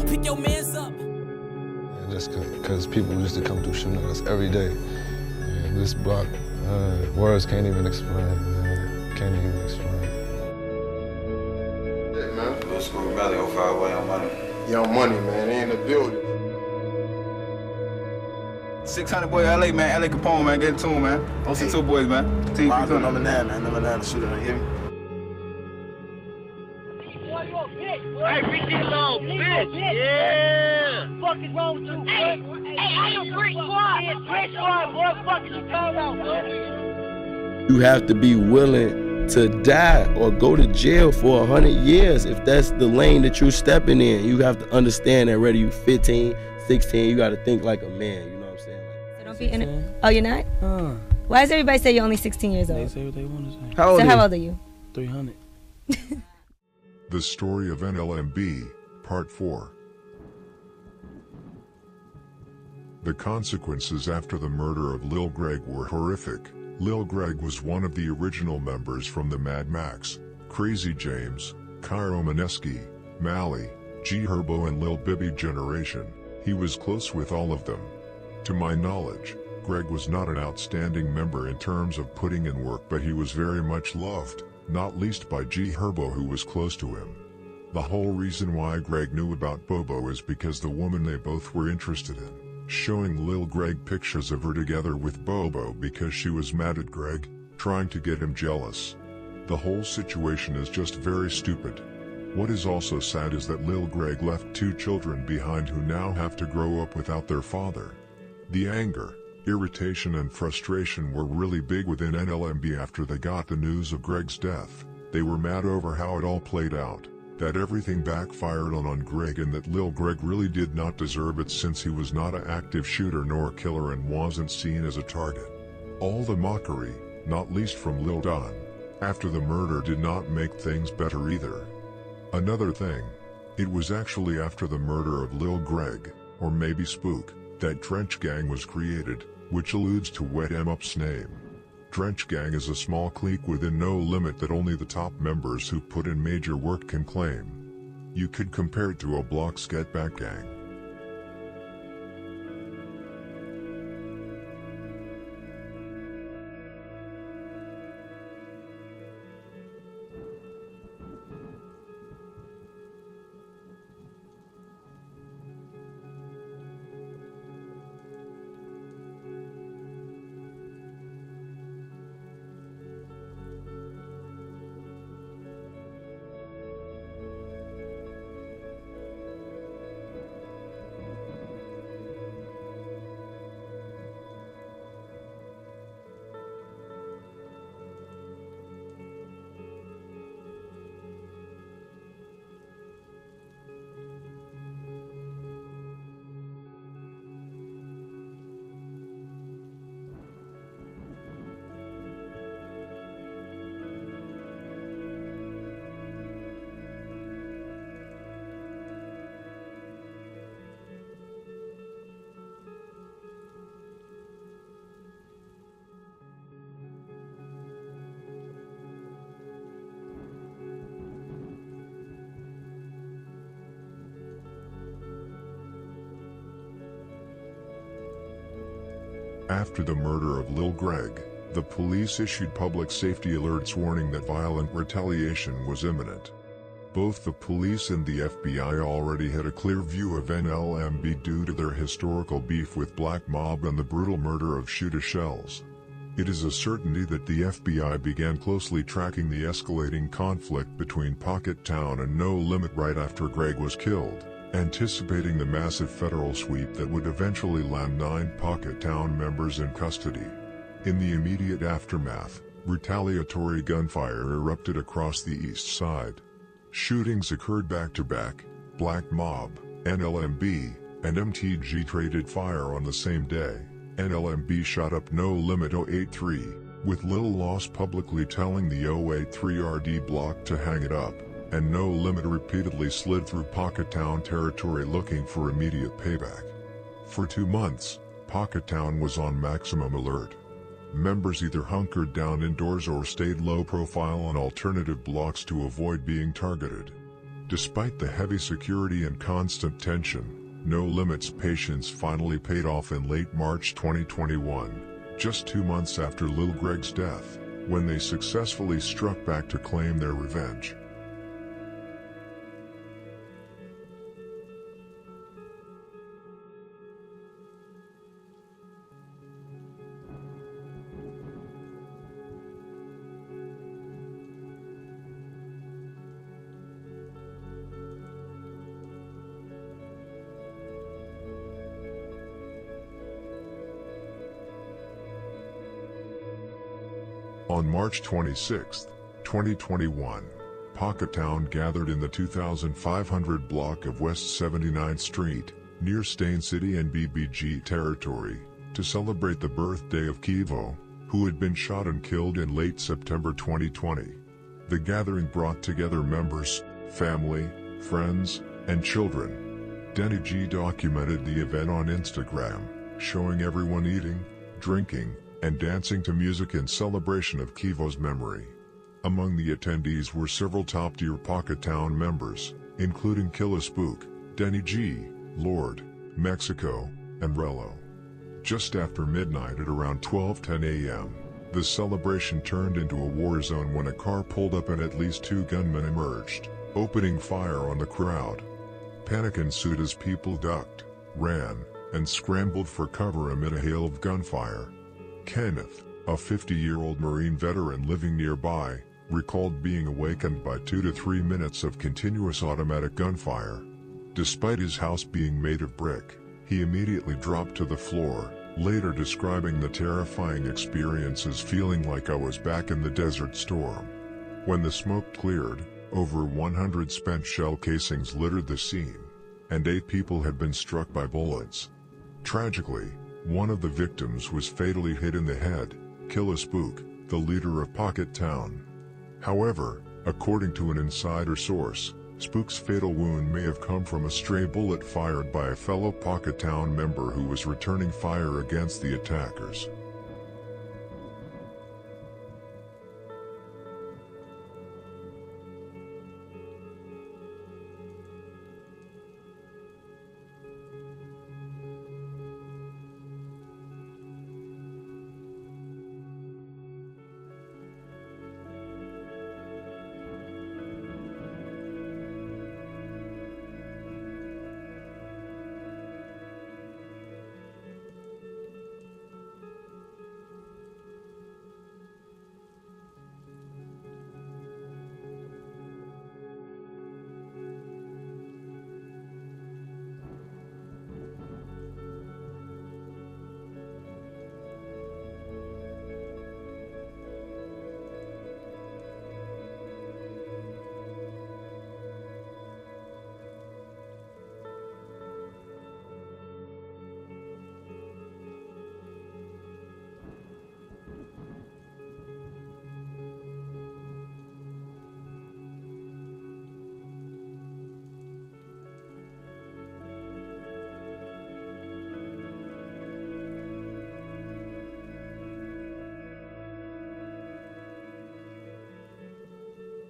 Pick your mans up. And just because people used to come through shooting at us every day. And this block, words can't even explain, man. Can't even explain. Yeah, man. Little School Valley, 05 way on money. Young Money, man. They in the building. 600 boy, LA, man. LA Capone, man. Get it to him, man. OC2 boys, man. Team Rondo number 9, man. Number 9 shooter, you hear me? Hey, Ricky, little bitch. Yeah. Fuck is wrong with you? Hey, I am Brick Squad. Brick Squad, boy. Fuck is you talking about, boy? You have to be willing to die or go to jail for 100 years if that's the lane that you're stepping in. You have to understand that whether you 15, 16, you got to think like a man. You know what I'm saying? So don't be in it. Oh, you're not? Why does everybody say you're only 16 years old? They say what they want to say. How old are you? 300. The Story of NLMB, Part 4. The consequences after the murder of Lil Greg were horrific. Lil Greg was one of the original members from the Mad Max, Crazy James, Cairo Maneski, Mally, G Herbo and Lil Bibby generation. He was close with all of them. To my knowledge, Greg was not an outstanding member in terms of putting in work, but he was very much loved, not least by G Herbo, who was close to him. The whole reason why Greg knew about Bobo is because the woman they both were interested in, showing Lil Greg pictures of her together with Bobo because she was mad at Greg, trying to get him jealous. The whole situation is just very stupid. What is also sad is that Lil Greg left 2 children behind who now have to grow up without their father. The anger, irritation and frustration were really big within NLMB after they got the news of Greg's death. They were mad over how it all played out, that everything backfired on Greg and that Lil Greg really did not deserve it since he was not an active shooter nor a killer and wasn't seen as a target. All the mockery, not least from Lil Don, after the murder did not make things better either. Another thing, it was actually after the murder of Lil Greg, or maybe Spook, that Trench Gang was created, which alludes to Wet M Up's name. Trench Gang is a small clique within No Limit that only the top members who put in major work can claim. You could compare it to a block Sketback gang. After the murder of Lil Greg, the police issued public safety alerts warning that violent retaliation was imminent. Both the police and the FBI already had a clear view of NLMB due to their historical beef with Black Mob and the brutal murder of Shoota Shells. It is a certainty that the FBI began closely tracking the escalating conflict between Pocket Town and No Limit right after Greg was killed, anticipating the massive federal sweep that would eventually land 9 Pocket Town members in custody. In the immediate aftermath, retaliatory gunfire erupted across the east side. Shootings occurred back-to-back. Black Mob, NLMB, and MTG traded fire on the same day. NLMB shot up No Limit 083, with little loss publicly telling the 083 RD block to hang it up, and No Limit repeatedly slid through Pocket Town territory looking for immediate payback. For 2 months, Pocket Town was on maximum alert. Members either hunkered down indoors or stayed low profile on alternative blocks to avoid being targeted. Despite the heavy security and constant tension, No Limit's patience finally paid off in late March 2021, just 2 months after Lil Greg's death, when they successfully struck back to claim their revenge. On March 26, 2021, Pocketown gathered in the 2500 block of West 79th Street, near Stain City and BBG territory, to celebrate the birthday of Kivo, who had been shot and killed in late September 2020. The gathering brought together members, family, friends, and children. Denny G documented the event on Instagram, showing everyone eating, drinking, and dancing to music in celebration of Kivo's memory. Among the attendees were several top-tier Pocketown members, including Killa Spook, Denny G, Lord, Mexico, and Rello. Just after midnight at around 12:10 a.m., the celebration turned into a war zone when a car pulled up and at least 2 gunmen emerged, opening fire on the crowd. Panic ensued as people ducked, ran, and scrambled for cover amid a hail of gunfire. Kenneth, a 50-year-old Marine veteran living nearby, recalled being awakened by 2 to 3 minutes of continuous automatic gunfire. Despite his house being made of brick, he immediately dropped to the floor, later describing the terrifying experience as feeling like I was back in the Desert Storm. When the smoke cleared, over 100 spent shell casings littered the scene, and 8 people had been struck by bullets. Tragically, one of the victims was fatally hit in the head, Killa Spook, the leader of Pocketown. However, according to an insider source, Spook's fatal wound may have come from a stray bullet fired by a fellow Pocketown member who was returning fire against the attackers.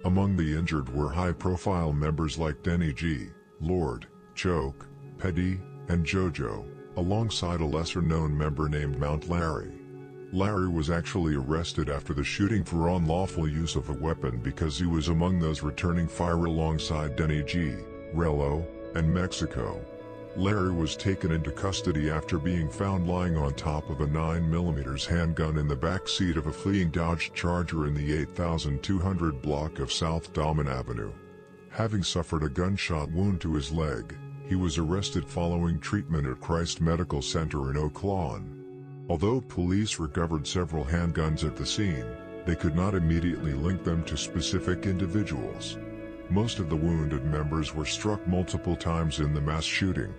Among the injured were high-profile members like Denny G, Lord, Choke, Petty, and JoJo, alongside a lesser-known member named Mount Larry. Larry was actually arrested after the shooting for unlawful use of a weapon because he was among those returning fire alongside Denny G, Rello, and Mexico. Larry was taken into custody after being found lying on top of a 9mm handgun in the back seat of a fleeing Dodge Charger in the 8200 block of South Dahlman Avenue. Having suffered a gunshot wound to his leg, he was arrested following treatment at Christ Medical Center in Oak Lawn. Although police recovered several handguns at the scene, they could not immediately link them to specific individuals. Most of the wounded members were struck multiple times in the mass shooting.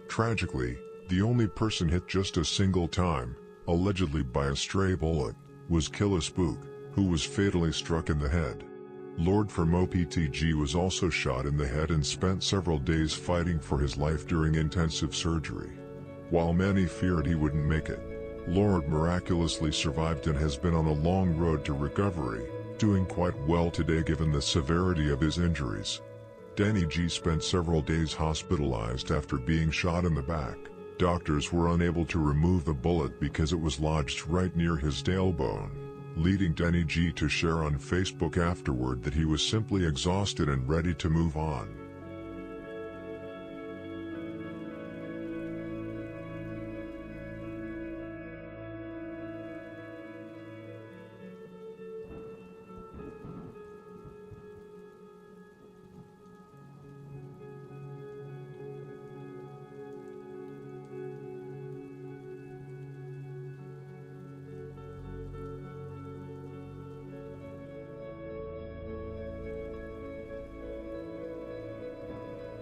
Tragically, the only person hit just a single time, allegedly by a stray bullet, was Killa Spook, who was fatally struck in the head. Lord from OPTG was also shot in the head and spent several days fighting for his life during intensive surgery. While many feared he wouldn't make it, Lord miraculously survived and has been on a long road to recovery, doing quite well today given the severity of his injuries. Denny G spent several days hospitalized after being shot in the back. Doctors were unable to remove the bullet because it was lodged right near his tailbone, leading Denny G to share on Facebook afterward that he was simply exhausted and ready to move on.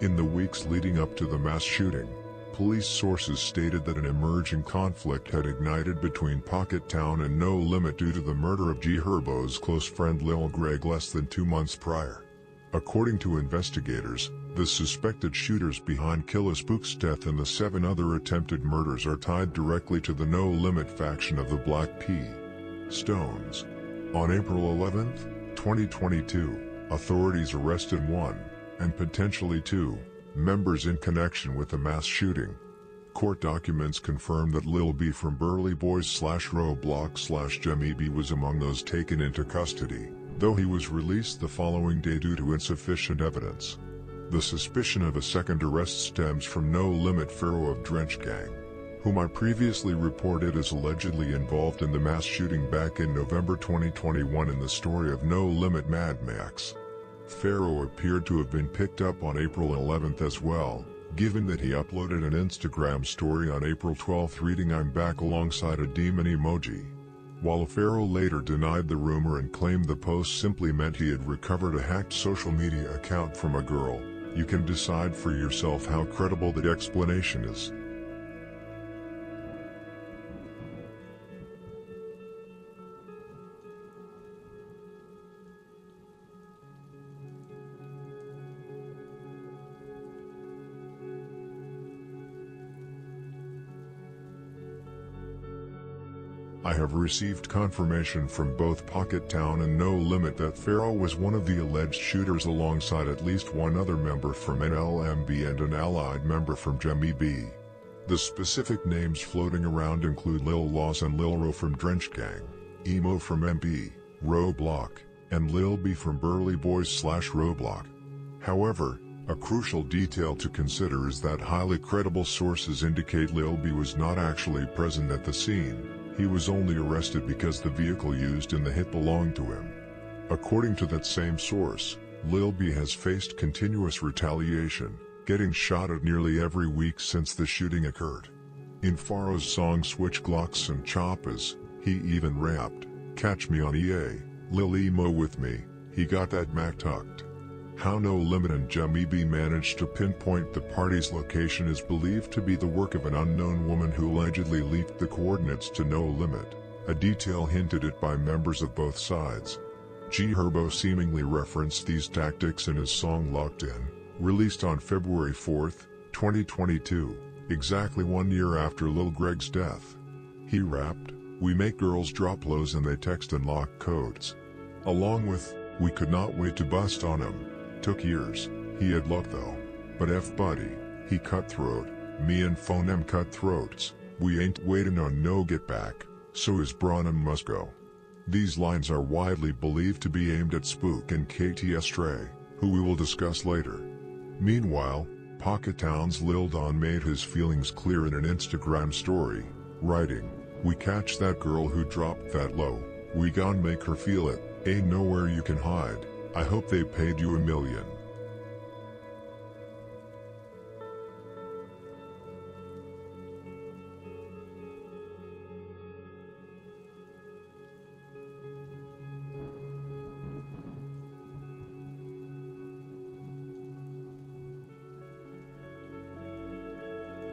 In the weeks leading up to the mass shooting, police sources stated that an emerging conflict had ignited between Pocket Town and No Limit due to the murder of G Herbo's close friend Lil Greg less than 2 months prior. According to investigators, the suspected shooters behind Killa Spook's death and the 7 other attempted murders are tied directly to the No Limit faction of the Black P. Stones. On April 11, 2022, authorities arrested 1, and potentially 2, members in connection with the mass shooting. Court documents confirm that Lil B from Burley Boys /Roblox Jemmy B was among those taken into custody, though he was released the following day due to insufficient evidence. The suspicion of a second arrest stems from No Limit Pharaoh of Drench Gang, whom I previously reported as allegedly involved in the mass shooting back in November 2021 in the story of No Limit Mad Max. Pharaoh appeared to have been picked up on April 11th as well, given that he uploaded an Instagram story on April 12th reading "I'm back" alongside a demon emoji. While Pharaoh later denied the rumor and claimed the post simply meant he had recovered a hacked social media account from a girl, you can decide for yourself how credible that explanation is. I have received confirmation from both Pocket Town and No Limit that Pharaoh was one of the alleged shooters alongside at least 1 other member from NLMB and an allied member from Jemmy B. The specific names floating around include Lil Loss and Lil Ro from Drench Gang, Emo from MB, Roblox, and Lil B from Burley Boys /Roblox. However, a crucial detail to consider is that highly credible sources indicate Lil B was not actually present at the scene. He was only arrested because the vehicle used in the hit belonged to him. According to that same source, Lil B has faced continuous retaliation, getting shot at nearly every week since the shooting occurred. In Pharaoh's song Switch Glocks and Choppas, he even rapped, "Catch me on EA, Lil Emo with me, he got that Mac tucked." How No Limit and Jemmy B managed to pinpoint the party's location is believed to be the work of an unknown woman who allegedly leaked the coordinates to No Limit, a detail hinted at by members of both sides. G Herbo seemingly referenced these tactics in his song Locked In, released on February 4, 2022, exactly 1 year after Lil Greg's death. He rapped, "We make girls drop lows and they text and lock codes." Along with, "We could not wait to bust on him. Took years, he had luck though. But F buddy, he cutthroat, me and phone em cutthroats, we ain't waiting on no get back, so his brawn must go." These lines are widely believed to be aimed at Spook and KT Stray, who we will discuss later. Meanwhile, Pocket Town's Lil Don made his feelings clear in an Instagram story, writing, "We catch that girl who dropped that low, we gon' make her feel it, ain't nowhere you can hide. I hope they paid you $1 million.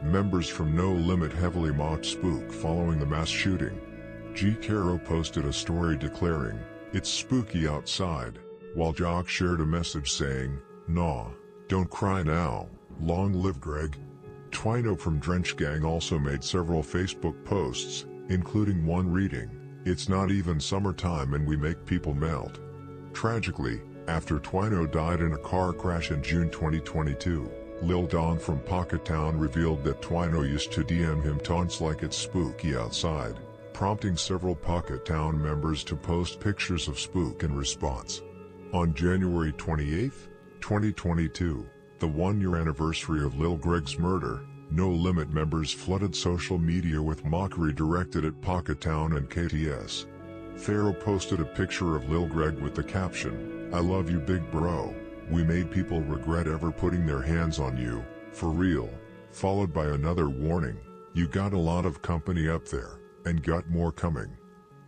Members from No Limit heavily mocked Spook following the mass shooting. G Caro posted a story declaring, "It's spooky outside," while Jock shared a message saying, "Nah, don't cry now, long live Greg." Twino from Drench Gang also made several Facebook posts, including one reading, "It's not even summertime and we make people melt." Tragically, After Twino died in a car crash in June 2022, Lil Don from Pocketown revealed that Twino used to DM him taunts like it's spooky outside, prompting several Pocketown members to post pictures of spook in response. On January 28, 2022, the one-year anniversary of Lil Greg's murder, No Limit members flooded social media with mockery directed at Pocketown and KTS. Pharaoh posted a picture of Lil Greg with the caption, "I love you big bro, we made people regret ever putting their hands on you, for real," followed by another warning, "You got a lot of company up there, and got more coming."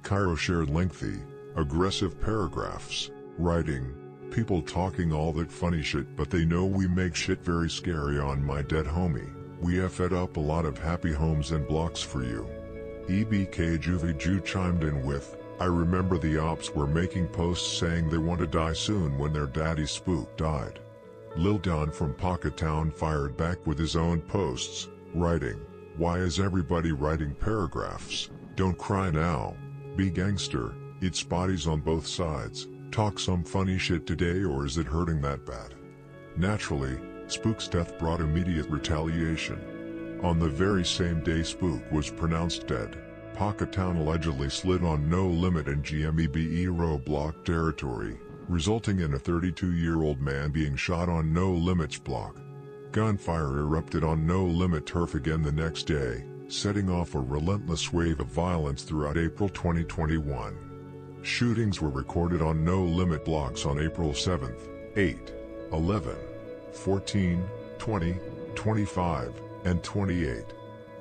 Cairo shared lengthy, aggressive paragraphs, writing, "People talking all that funny shit but they know we make shit very scary on my dead homie. We have fed up a lot of happy homes and blocks for you." EBK Juvie Ju chimed in with, "I remember the ops were making posts saying they want to die soon when their daddy spook died." Lil Don from Pocketown fired back with his own posts, writing, "Why is everybody writing paragraphs? Don't cry now. Be gangster, it's bodies on both sides. Talk some funny shit today, or is it hurting that bad?" Naturally, Spook's death brought immediate retaliation. On the very same day Spook was pronounced dead, Pocketown allegedly slid on No Limit in GMEBE roadblock territory, resulting in a 32-year-old man being shot on No Limit's block. Gunfire erupted on No Limit turf again the next day, setting off a relentless wave of violence throughout April 2021. Shootings were recorded on No Limit blocks on April 7, 8, 11, 14, 20, 25, and 28.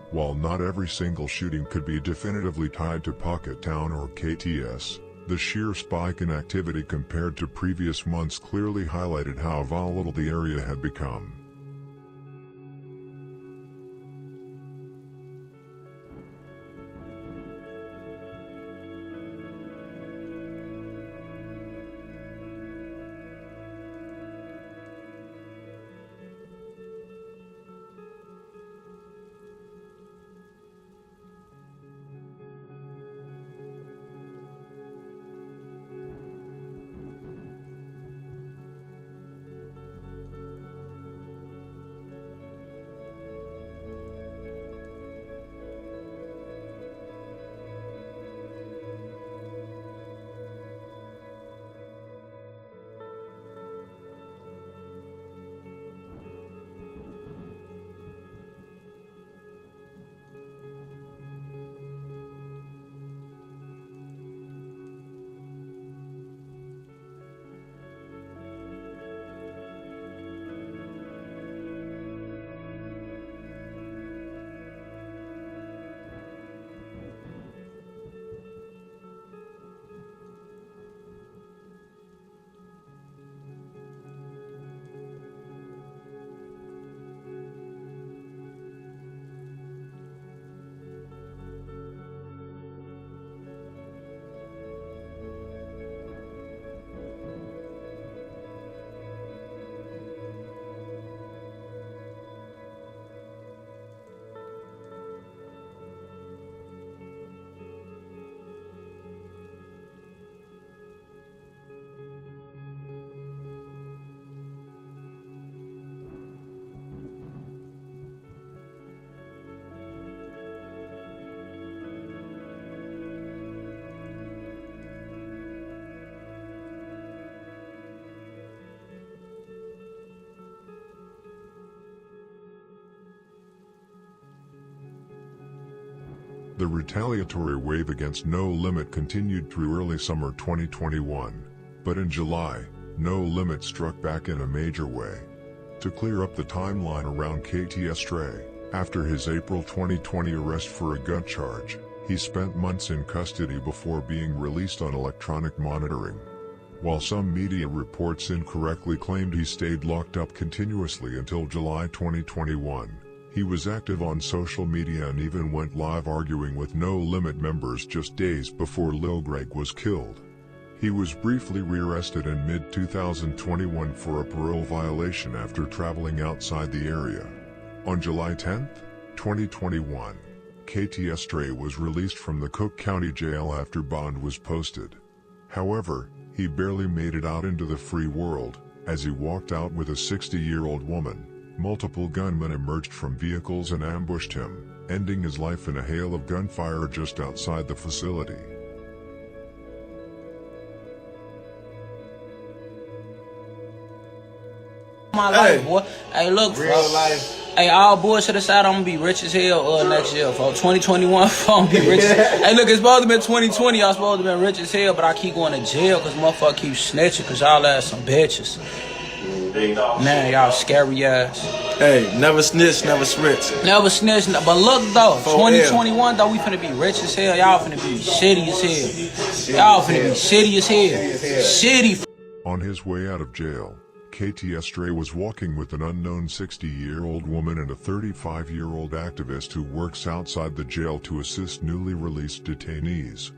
While not every single shooting could be definitively tied to Pocketown or KTS, the sheer spike in activity compared to previous months clearly highlighted how volatile the area had become. The retaliatory wave against No Limit continued through early summer 2021, but in July, No Limit struck back in a major way. To clear up the timeline around KTS Stray, after his April 2020 arrest for a gun charge, he spent months in custody before being released on electronic monitoring. While some media reports incorrectly claimed he stayed locked up continuously until July 2021, he was active on social media and even went live arguing with No Limit members just days before Lil Greg was killed. He was briefly rearrested in mid-2021 for a parole violation after traveling outside the area. On July 10, 2021, KTS Stray was released from the Cook County Jail after bond was posted. However, He barely made it out into the free world. As he walked out with a 60-year-old woman, multiple gunmen emerged from vehicles and ambushed him, ending his life in a hail of gunfire just outside the facility. My life, boy. Hey, look, Real life. Hey, all bullshit aside, I'm gonna be rich as hell next year, folks. 2021, I'm gonna be rich. Hey, look, it's supposed to be 2020. Y'all supposed to be rich as hell, but I keep going to jail because motherfucker keep snitching because y'all ass some bitches. Man, y'all scary ass. Hey, never snitch, never switch. Never snitch, but look though, 2021 though, we finna be rich as hell. Y'all finna be shitty as hell. Y'all finna be shitty as hell. Shitty. On his way out of jail, KTS Dre was walking with an unknown 60-year-old woman and a 35-year-old activist who works outside the jail to assist newly released detainees.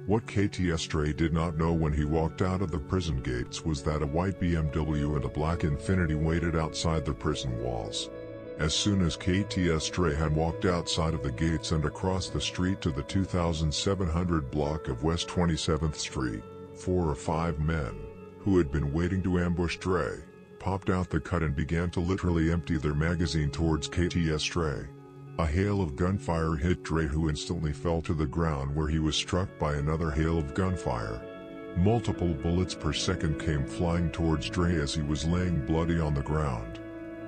What KTS Dre did not know when he walked out of the prison gates was that a white BMW and a black Infiniti waited outside the prison walls. As soon as KTS Dre had walked outside of the gates and across the street to the 2700 block of West 27th Street, 4 or 5 men, who had been waiting to ambush Dre, popped out the cut and began to literally empty their magazine towards KTS Dre. A hail of gunfire hit Dre, who instantly fell to the ground, where he was struck by another hail of gunfire. Multiple bullets per second came flying towards Dre as he was laying bloody on the ground.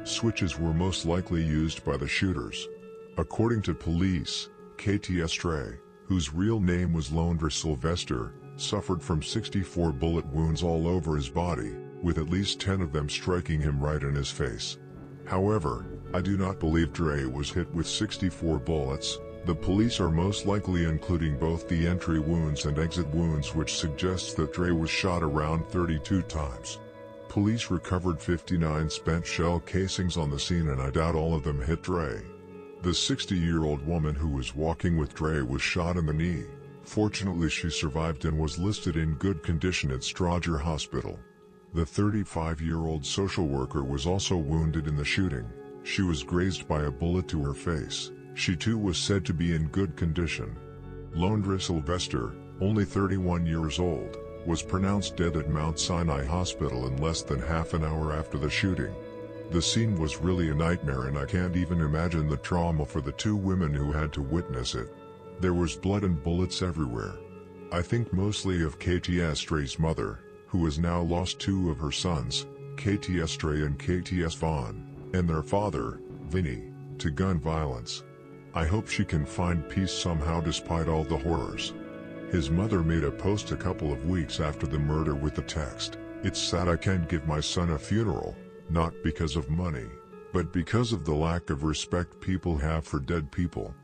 Switches were most likely used by the shooters. According to police, KTS Dre, whose real name was Londra Sylvester, suffered from 64 bullet wounds all over his body, with at least 10 of them striking him right in his face. However, I do not believe Dre was hit with 64 bullets. The police are most likely including both the entry wounds and exit wounds, which suggests that Dre was shot around 32 times. Police recovered 59 spent shell casings on the scene, and I doubt all of them hit Dre. The 60-year-old woman who was walking with Dre was shot in the knee. Fortunately, she survived and was listed in good condition at Strodger Hospital. The 35-year-old social worker was also wounded in the shooting. She was grazed by a bullet to her face. She too was said to be in good condition. Londra Sylvester, only 31 years old, was pronounced dead at Mount Sinai Hospital in less than half an hour after the shooting. The scene was really a nightmare, and I can't even imagine the trauma for the 2 women who had to witness it. There was blood and bullets everywhere. I think mostly of KTS Dre's mother, who has now lost 2 of her sons, KTS Dre and KTS Vaughn, and their father, Vinny, to gun violence. I hope she can find peace somehow despite all the horrors. His mother made a post a couple of weeks after the murder with the text, "It's sad I can't give my son a funeral, not because of money, but because of the lack of respect people have for dead people."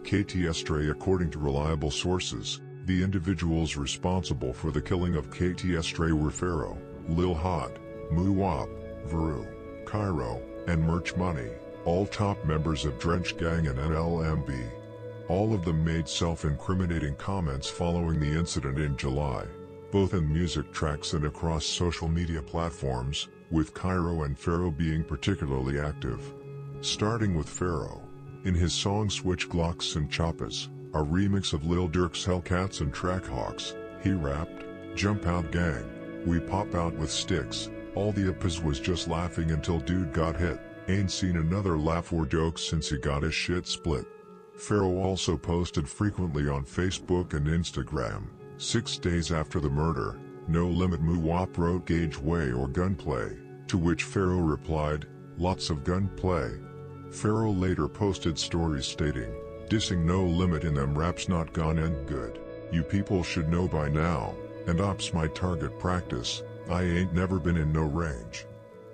KTS Dre. According to reliable sources, the individuals responsible for the killing of KTS Dre were Pharaoh, Lil Hot, Moo Wop, Veru, Cairo, and Merch Money, all top members of Drench Gang and NLMB. All of them made self-incriminating comments following the incident in July, both in music tracks and across social media platforms, with Cairo and Pharaoh being particularly active. Starting with Pharaoh. In his song Switch Glocks and Choppas, a remix of Lil Durk's Hellcats and Trackhawks, he rapped, "Jump out gang, we pop out with sticks, all the uppers was just laughing until dude got hit, ain't seen another laugh or joke since he got his shit split." Pharaoh also posted frequently on Facebook and Instagram. 6 days after the murder, No Limit Moo Wop wrote "Gauge Way" or "Gunplay," to which Pharaoh replied, lots of gunplay. Pharaoh later posted stories stating, "Dissing No Limit in them raps not gone end good. You people should know by now, and ops my target practice, I ain't never been in no range."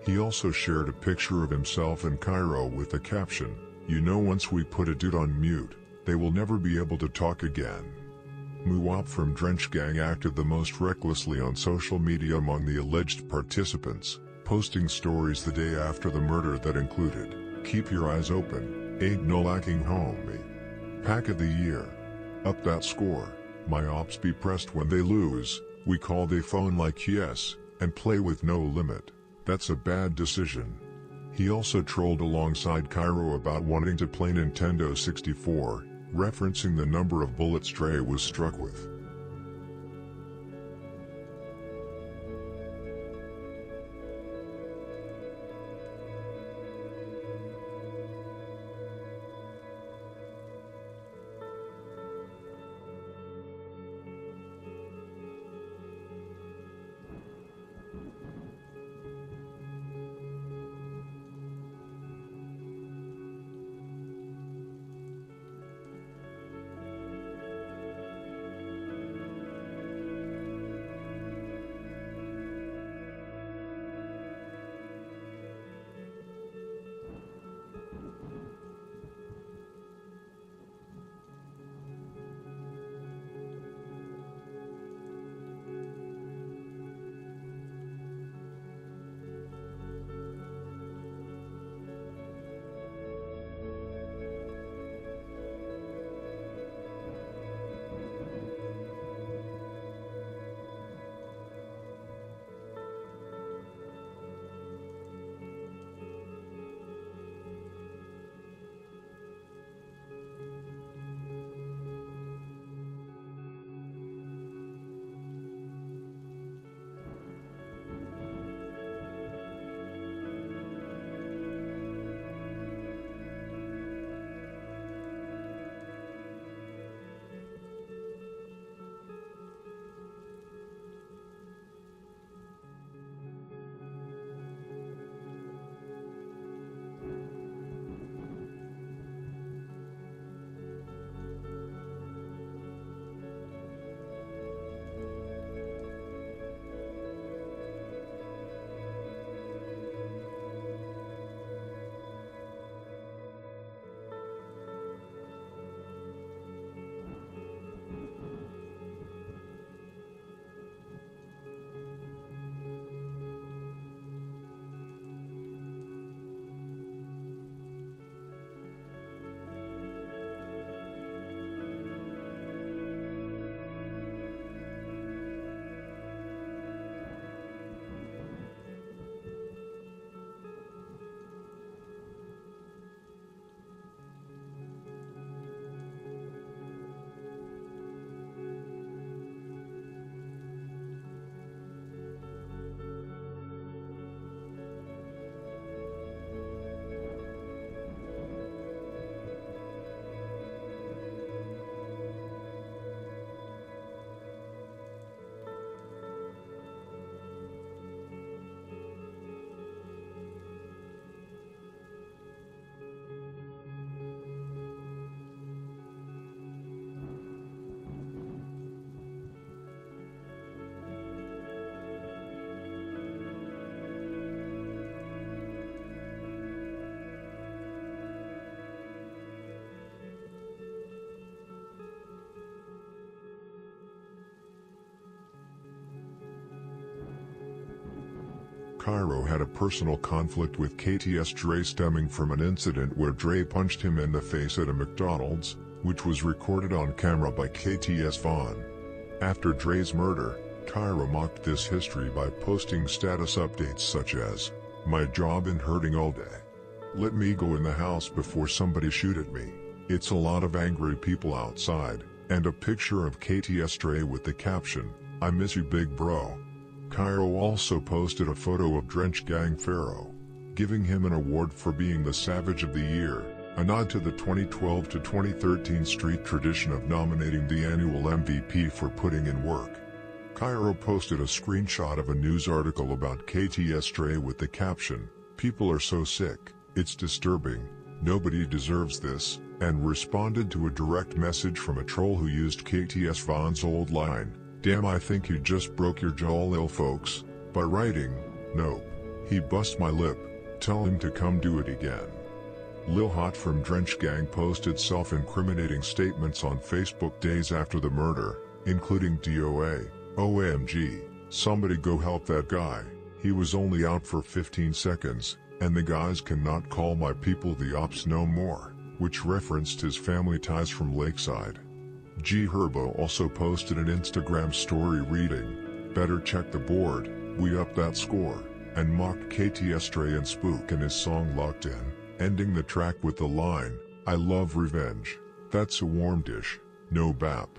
He also shared a picture of himself in Cairo with the caption, "You know once we put a dude on mute, they will never be able to talk again." Muwap from Drench Gang acted the most recklessly on social media among the alleged participants, posting stories the day after the murder that included, "Keep your eyes open, ain't no lacking homie. Pack of the year. Up that score, my ops be pressed when they lose, we call they phone like yes, and play with no limit. That's a bad decision." He also trolled alongside Cairo about wanting to play Nintendo 64, referencing the number of bullets Dre was struck with. Cairo had a personal conflict with KTS Dre stemming from an incident where Dre punched him in the face at a McDonald's, which was recorded on camera by KTS Vaughn. After Dre's murder, Cairo mocked this history by posting status updates such as, "My job in hurting all day. Let me go in the house before somebody shoot at me. It's a lot of angry people outside," and a picture of KTS Dre with the caption, "I miss you big bro." Cairo also posted a photo of Drench Gang Pharaoh, giving him an award for being the Savage of the Year, a nod to the 2012 to 2013 street tradition of nominating the annual MVP for putting in work. Cairo posted a screenshot of a news article about KTS Dre with the caption, People are so sick, it's disturbing, nobody deserves this, and responded to a direct message from a troll who used KTS Vaughn's old line, "Damn, I think you just broke your jaw, lil folks," by writing, "Nope. He bust my lip, tell him to come do it again." Lil Hot from Drench Gang posted self-incriminating statements on Facebook days after the murder, including DOA, "OMG, somebody go help that guy, he was only out for 15 seconds, and the guys cannot call my people the ops no more," which referenced his family ties from Lakeside. G Herbo also posted an Instagram story reading, "Better check the board, we up that score," and mocked KTS Dre and Spook in his song Locked In, ending the track with the line, "I love revenge. That's a warm dish, no bap."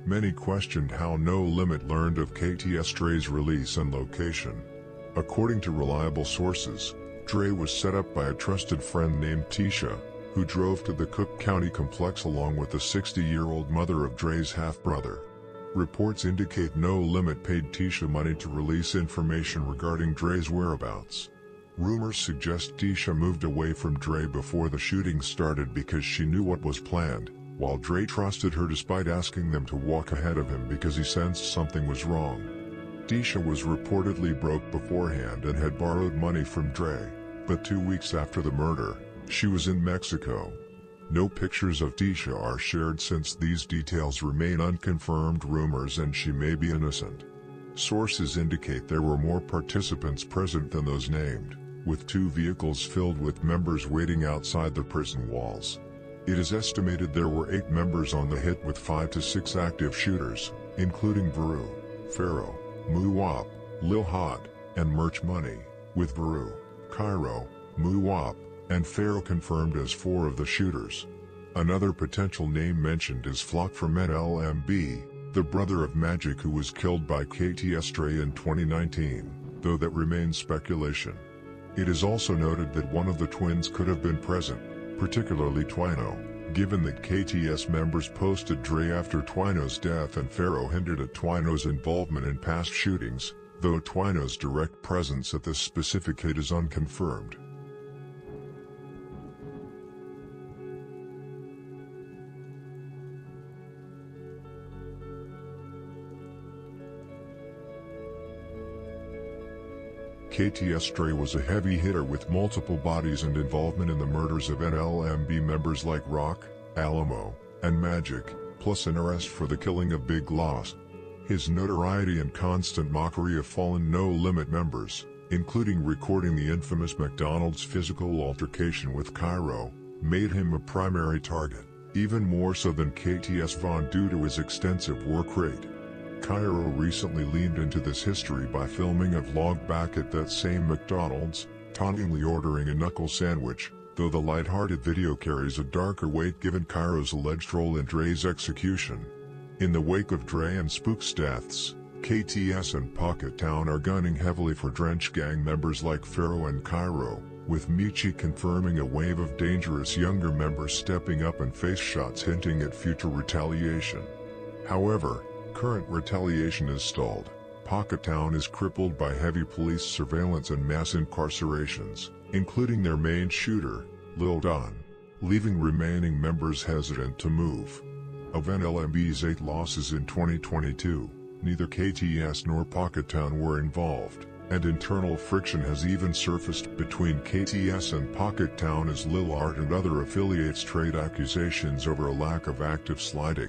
Many questioned how No Limit learned of KTS Dre's release and location. According to reliable sources, Dre was set up by a trusted friend named Tisha, who drove to the Cook County complex along with the 60-year-old mother of Dre's half-brother. Reports indicate No Limit paid Tisha money to release information regarding Dre's whereabouts. Rumors suggest Tisha moved away from Dre before the shooting started because she knew what was planned, while Dre trusted her despite asking them to walk ahead of him because he sensed something was wrong. Tisha was reportedly broke beforehand and had borrowed money from Dre, but 2 weeks after the murder, she was in Mexico. No pictures of Tisha are shared since these details remain unconfirmed rumors and she may be innocent. Sources indicate there were more participants present than those named, with 2 vehicles filled with members waiting outside the prison walls. It is estimated there were 8 members on the hit with 5 to 6 active shooters, including Veru, Pharaoh, Muwap, Lil Hot, and Merch Money, with Veru, Cairo, Muwap, and Pharaoh confirmed as 4 of the shooters. Another potential name mentioned is Flock from NLMB, the brother of Magic who was killed by KTS Dre in 2019, though that remains speculation. It is also noted that one of the twins could have been present, particularly Twino, given that KTS members posted Dre after Twino's death and Pharaoh hinted at Twino's involvement in past shootings, though Twino's direct presence at this specific hit is unconfirmed. KTS Dre was a heavy hitter with multiple bodies and involvement in the murders of NLMB members like Rock, Alamo, and Magic, plus an arrest for the killing of Big Loss. His notoriety and constant mockery of fallen No Limit members, including recording the infamous McDonald's physical altercation with Cairo, made him a primary target, even more so than KTS Von due to his extensive work rate. Cairo recently leaned into this history by filming a vlog back at that same McDonald's, tauntingly ordering a knuckle sandwich, though the lighthearted video carries a darker weight given Cairo's alleged role in Dre's execution. In the wake of Dre and Spook's deaths, KTS and Pocket Town are gunning heavily for Drench Gang members like Pharaoh and Cairo, with Michi confirming a wave of dangerous younger members stepping up and face shots hinting at future retaliation. However, current retaliation is stalled. Pocket Town is crippled by heavy police surveillance and mass incarcerations, including their main shooter, Lil Don, leaving remaining members hesitant to move. Of NLMB's 8 losses in 2022, neither KTS nor Pocket Town were involved, and internal friction has even surfaced between KTS and Pocket Town as Lil Art and other affiliates trade accusations over a lack of active sliding.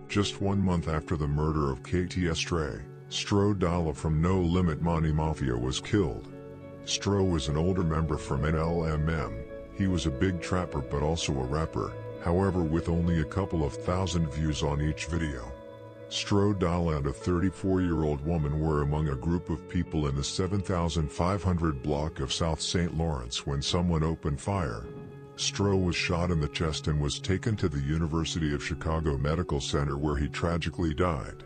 Just 1 month after the murder of KTS Dre, Stro Dalla from No Limit Money Mafia was killed. Stro was an older member from NLMB. He was a big trapper but also a rapper, however with only a couple of thousand views on each video. Stro Dalla and a 34-year-old woman were among a group of people in the 7500 block of South St. Lawrence when someone opened fire. Stro was shot in the chest and was taken to the University of Chicago Medical Center where he tragically died.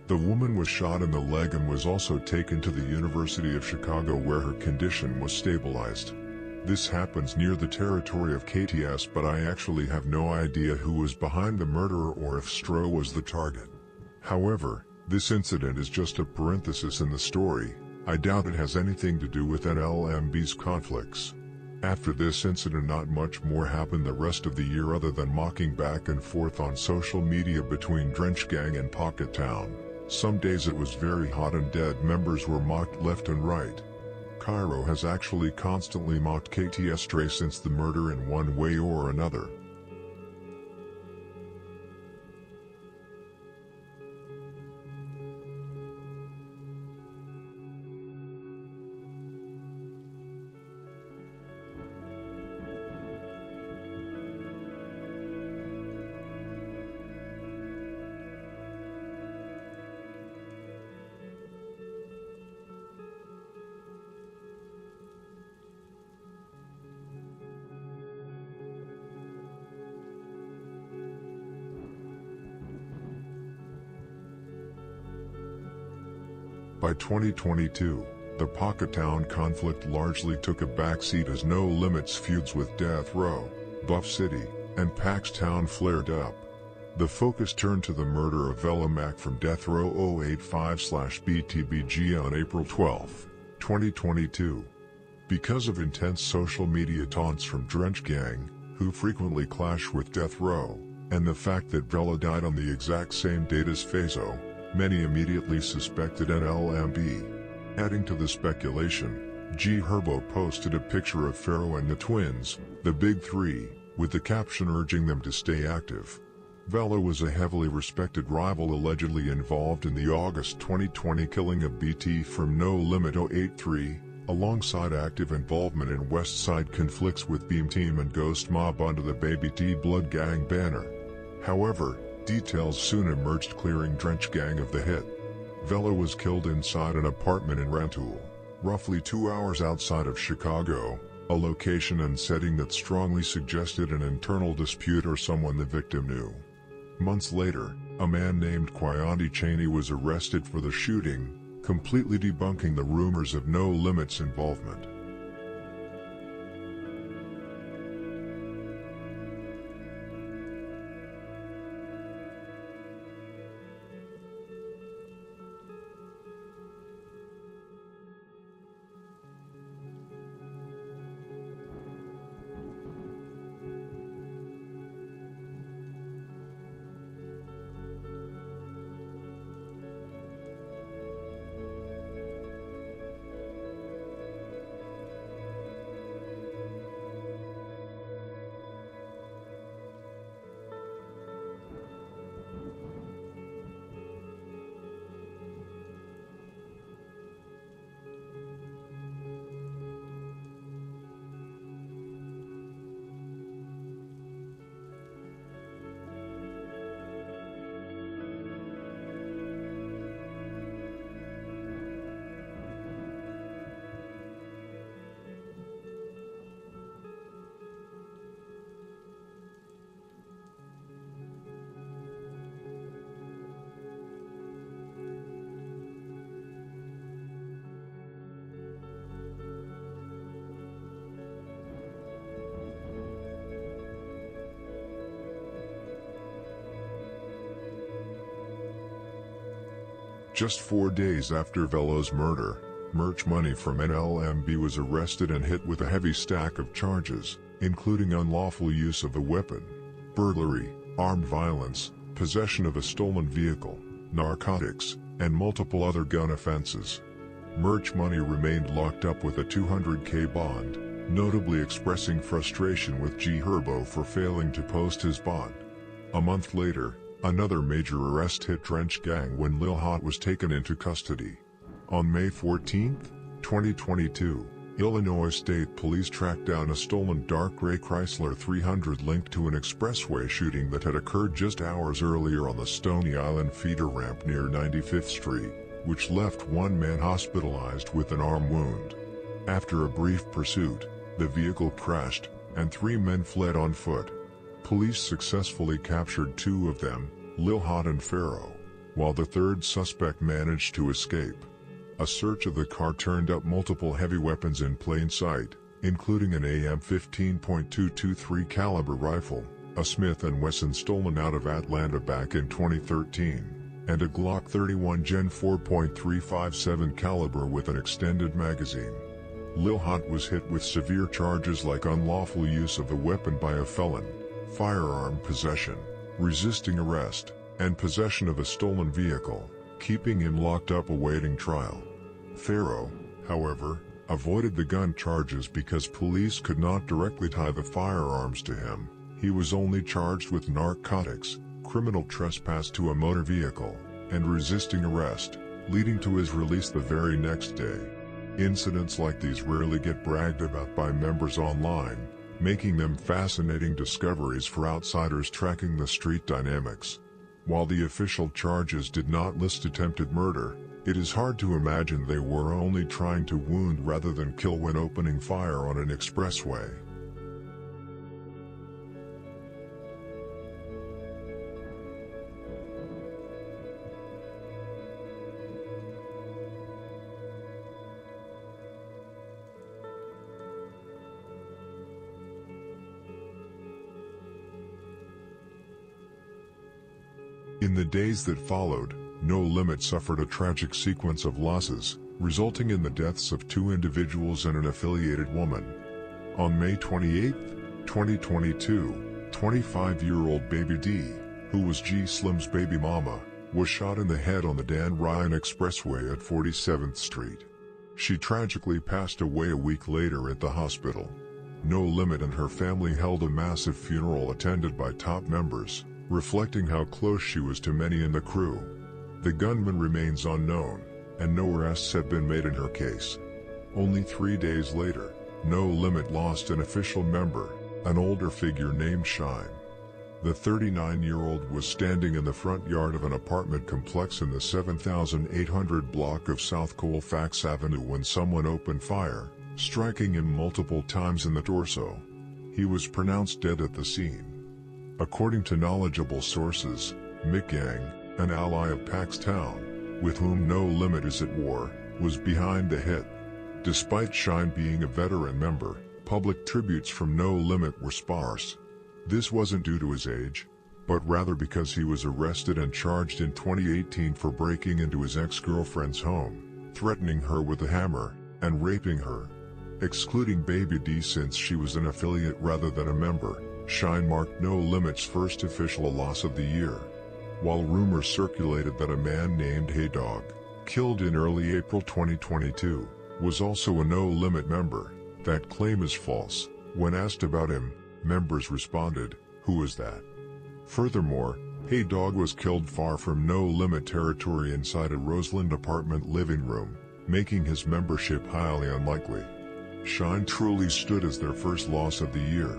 The woman was shot in the leg and was also taken to the University of Chicago where her condition was stabilized. This happens near the territory of KTS, but I actually have no idea who was behind the murder or if Stro was the target. However, this incident is just a parenthesis in the story. I doubt it has anything to do with NLMB's conflicts. After this incident not much more happened the rest of the year other than mocking back and forth on social media between Drench Gang and Pocket Town. Some days it was very hot and dead members were mocked left and right. Cairo has actually constantly mocked KTS Dre since the murder in one way or another. By 2022, the Pocket Town conflict largely took a backseat as No Limit's feuds with Death Row, Buff City, and Paxtown flared up. The focus turned to the murder of Vela Mac from Death Row 085/BTBG on April 12, 2022. Because of intense social media taunts from Drench Gang, who frequently clash with death row, and the fact that Velo died on the exact same date as Faso, many immediately suspected NLMB. Adding to the speculation, G Herbo posted a picture of Pharaoh and the twins, the Big Three, with the caption urging them to stay active. Velo was a heavily respected rival allegedly involved in the August 2020 killing of BT from No Limit 083, alongside active involvement in West Side conflicts with Beam Team and Ghost Mob under the Baby T Blood Gang banner. However, details soon emerged clearing Drench Gang of the hit. Velo was killed inside an apartment in Rantoul, roughly 2 hours outside of Chicago, a location and setting that strongly suggested an internal dispute or someone the victim knew. Months later, a man named Quayandi Cheney was arrested for the shooting, completely debunking the rumors of No Limit's involvement. Just 4 days after Velo's murder, Merch Money from NLMB was arrested and hit with a heavy stack of charges, including unlawful use of a weapon, burglary, armed violence, possession of a stolen vehicle, narcotics, and multiple other gun offenses. Merch Money remained locked up with a $200K bond, notably expressing frustration with G Herbo for failing to post his bond. A month later, another major arrest hit Drench Gang when Lil Hot was taken into custody. On May 14, 2022, Illinois State Police tracked down a stolen dark gray Chrysler 300 linked to an expressway shooting that had occurred just hours earlier on the Stony Island feeder ramp near 95th Street, which left one man hospitalized with an arm wound. After a brief pursuit, the vehicle crashed, and 3 men fled on foot. Police successfully captured 2 of them, Lil Hot and Pharaoh, while the third suspect managed to escape. A search of the car turned up multiple heavy weapons in plain sight, including an AM-15.223 caliber rifle, a Smith & Wesson stolen out of Atlanta back in 2013, and a Glock 31 Gen 4.357 caliber with an extended magazine. Lil Hot was hit with severe charges like unlawful use of a weapon by a felon, firearm possession, resisting arrest, and possession of a stolen vehicle, keeping him locked up awaiting trial. Pharaoh, however, avoided the gun charges because police could not directly tie the firearms to him. He was only charged with narcotics, criminal trespass to a motor vehicle, and resisting arrest, leading to his release the very next day. Incidents like these rarely get bragged about by members online, making them fascinating discoveries for outsiders tracking the street dynamics. While the official charges did not list attempted murder, it is hard to imagine they were only trying to wound rather than kill when opening fire on an expressway. In the days that followed, No Limit suffered a tragic sequence of losses, resulting in the deaths of 2 individuals and an affiliated woman. On May 28, 2022, 25-year-old Baby D, who was G Slim's baby mama, was shot in the head on the Dan Ryan Expressway at 47th Street. She tragically passed away a week later at the hospital. No Limit and her family held a massive funeral attended by top members, reflecting how close she was to many in the crew. The gunman remains unknown, and no arrests have been made in her case. Only 3 days later, No Limit lost an official member, an older figure named Shine. The 39-year-old was standing in the front yard of an apartment complex in the 7800 block of South Colfax Avenue when someone opened fire, striking him multiple times in the torso. He was pronounced dead at the scene. According to knowledgeable sources, Mick Yang, an ally of Paxtown, with whom No Limit is at war, was behind the hit. Despite Shine being a veteran member, public tributes from No Limit were sparse. This wasn't due to his age, but rather because he was arrested and charged in 2018 for breaking into his ex-girlfriend's home, threatening her with a hammer, and raping her. Excluding Baby D since she was an affiliate rather than a member, Shine marked No Limit's first official loss of the year. While rumors circulated that a man named Hey Dog, killed in early April 2022, was also a No Limit member, that claim is false. When asked about him, members responded, "Who is that?" Furthermore, Hey Dog was killed far from No Limit territory inside a Roseland apartment living room, making his membership highly unlikely. Shine truly stood as their first loss of the year.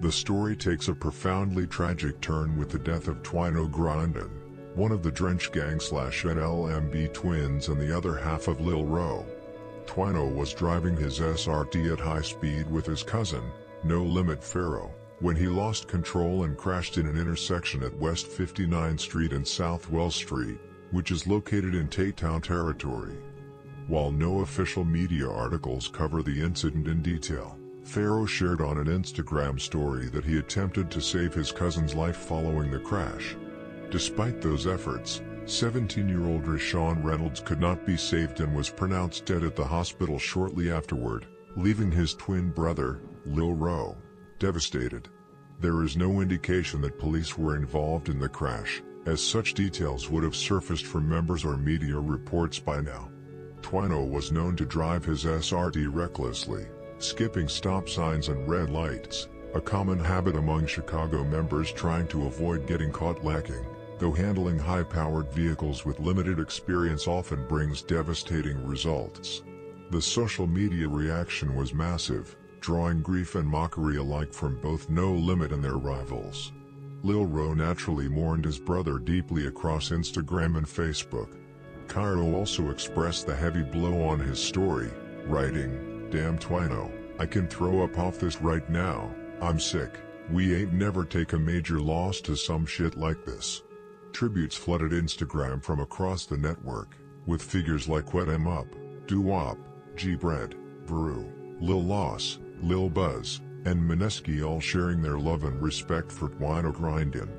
The story takes a profoundly tragic turn with the death of Twino Grandin, one of the Drench Gang / NLMB twins and the other half of Lil Ro. Twino was driving his SRT at high speed with his cousin, No Limit Pharaoh, when he lost control and crashed in an intersection at West 59th Street and South Wells Street, which is located in Taytown territory. While no official media articles cover the incident in detail, Pharaoh shared on an Instagram story that he attempted to save his cousin's life following the crash. Despite those efforts, 17-year-old Rashawn Reynolds could not be saved and was pronounced dead at the hospital shortly afterward, leaving his twin brother, Lil Ro, devastated. There is no indication that police were involved in the crash, as such details would have surfaced from members or media reports by now. Twino was known to drive his SRT recklessly, skipping stop signs and red lights, a common habit among Chicago members trying to avoid getting caught lacking, though handling high-powered vehicles with limited experience often brings devastating results. The social media reaction was massive, drawing grief and mockery alike from both No Limit and their rivals. Lil Ro naturally mourned his brother deeply across Instagram and Facebook. Cairo also expressed the heavy blow on his story, writing, "Damn Twino, I can throw up off this right now, I'm sick, we ain't never take a major loss to some shit like this." Tributes flooded Instagram from across the network, with figures like Wet M Up, Doo-Wop, G-Bread, Brew, Lil Loss, Lil Buzz, and Mineski all sharing their love and respect for Twino Grindin.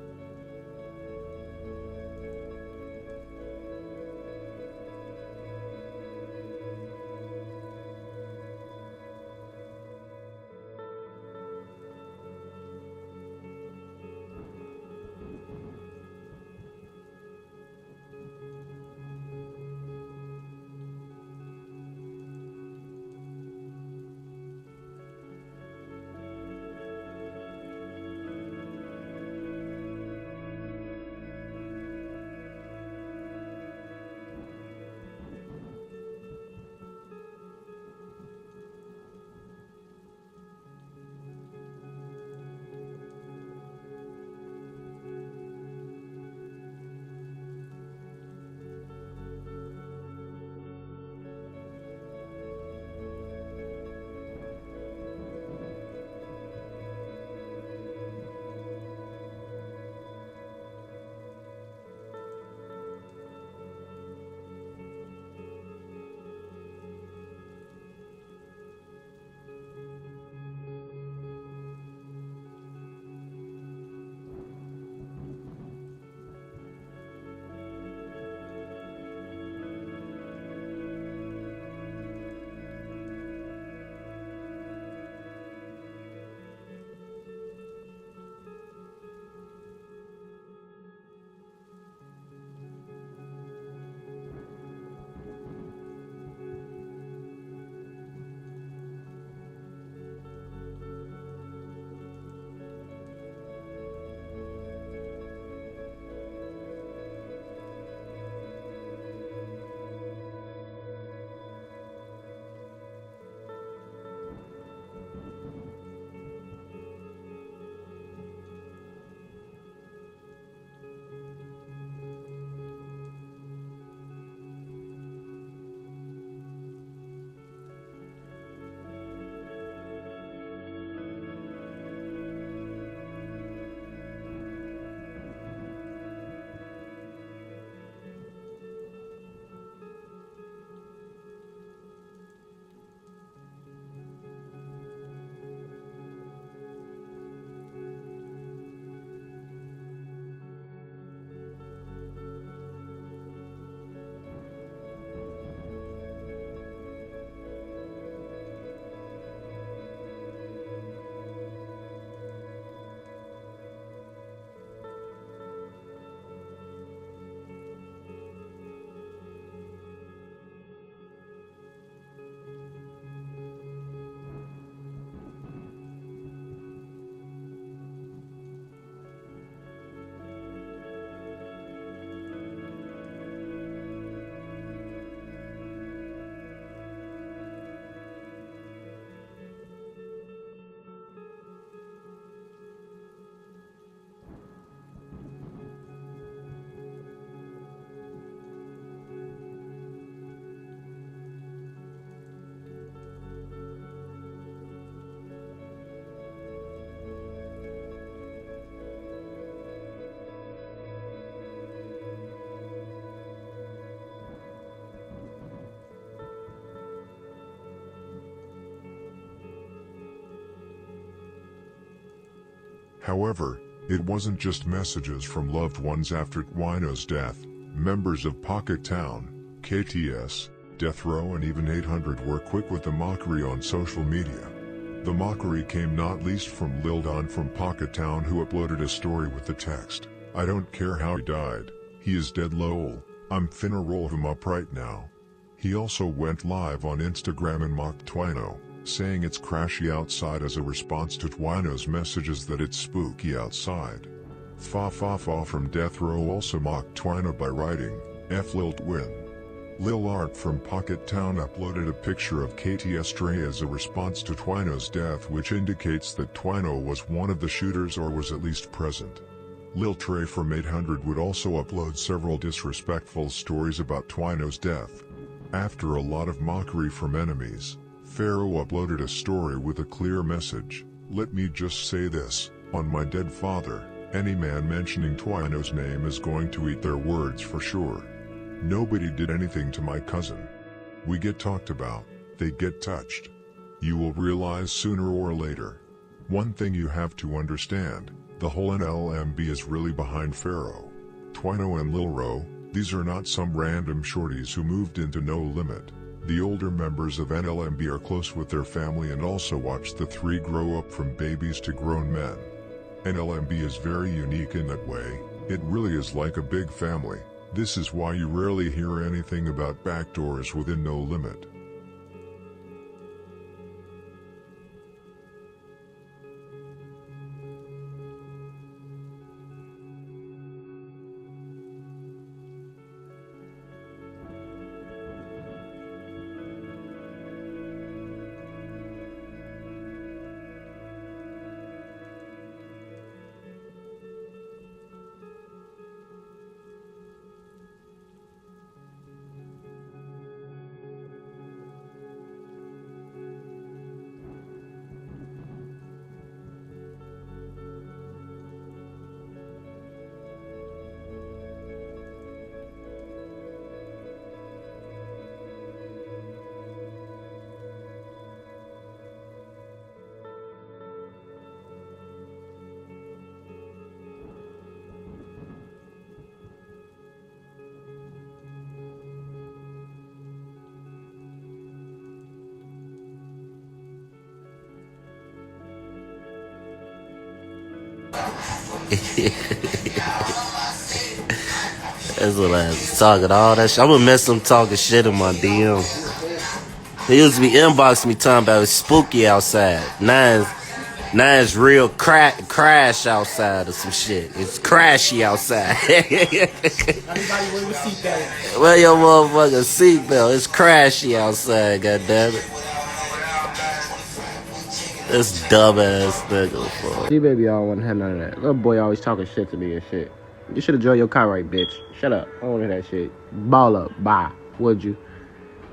However, it wasn't just messages from loved ones after Twino's death. Members of Pocket Town, KTS, Death Row and even 800 were quick with the mockery on social media. The mockery came not least from Lil Don from Pocket Town, who uploaded a story with the text, "I don't care how he died, he is dead lol, I'm finna roll him up right now." He also went live on Instagram and mocked Twino, saying it's crashy outside as a response to Twino's messages that it's spooky outside. Fa Fa Fa from Death Row also mocked Twino by writing, "F Lil Twin." Lil Art from Pocket Town uploaded a picture of KTS Dre as a response to Twino's death, which indicates that Twino was one of the shooters or was at least present. Lil Trey from 800 would also upload several disrespectful stories about Twino's death. After a lot of mockery from enemies, Pharaoh uploaded a story with a clear message, "Let me just say this, on my dead father, any man mentioning Twino's name is going to eat their words for sure. Nobody did anything to my cousin. We get talked about, they get touched. You will realize sooner or later. One thing you have to understand, the whole NLMB is really behind Pharaoh. Twino and Lil Ro, these are not some random shorties who moved into No Limit. The older members of NLMB are close with their family and also watch the three grow up from babies to grown men. NLMB is very unique in that way, it really is like a big family. This is why you rarely hear anything about backdoors within No Limit." That's what I was talking all that shit. I'm gonna miss him talking shit in my DM. He used to be inboxing me talking about it's spooky outside. Now it's real crash outside or some shit. It's crashy outside. Wear your motherfucking seatbelt. It's crashy outside, goddammit. This dumbass nigga. G-Baby, I don't want to have none of that. Little boy always talking shit to me and shit. You should have drove your car right, bitch. Shut up. I don't want to hear that shit. Ball up. Bye. Would you?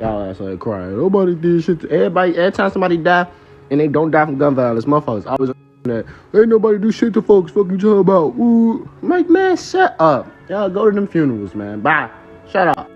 Y'all ass like crying. Nobody did shit to everybody. Every time somebody die and they don't die from gun violence, motherfuckers always that. Ain't nobody do shit to folks. Fuck you talking about. Ooh. I'm like, man, shut up. Y'all go to them funerals, man. Bye. Shut up.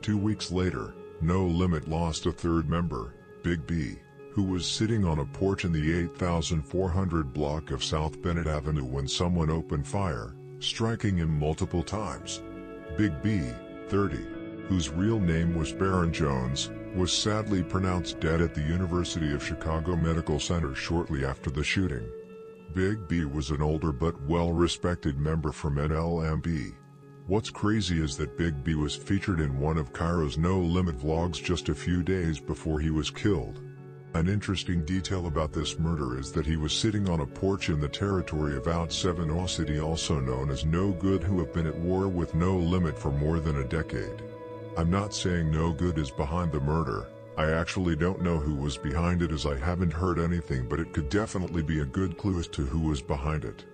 Two weeks later, No Limit lost a third member, Big B, who was sitting on a porch in the 8400 block of South Bennett Avenue when someone opened fire, striking him multiple times. Big B, 30, whose real name was Baron Jones, was sadly pronounced dead at the University of Chicago Medical Center shortly after the shooting. Big B was an older but well-respected member from NLMB. What's crazy is that Big B was featured in one of Cairo's No Limit vlogs just a few days before he was killed. An interesting detail about this murder is that he was sitting on a porch in the territory of Out 7 City, also known as No Good, who have been at war with No Limit for more than a decade. I'm not saying no good is behind the murder. I actually don't know who was behind it as I haven't heard anything, but it could definitely be a good clue as to who was behind it.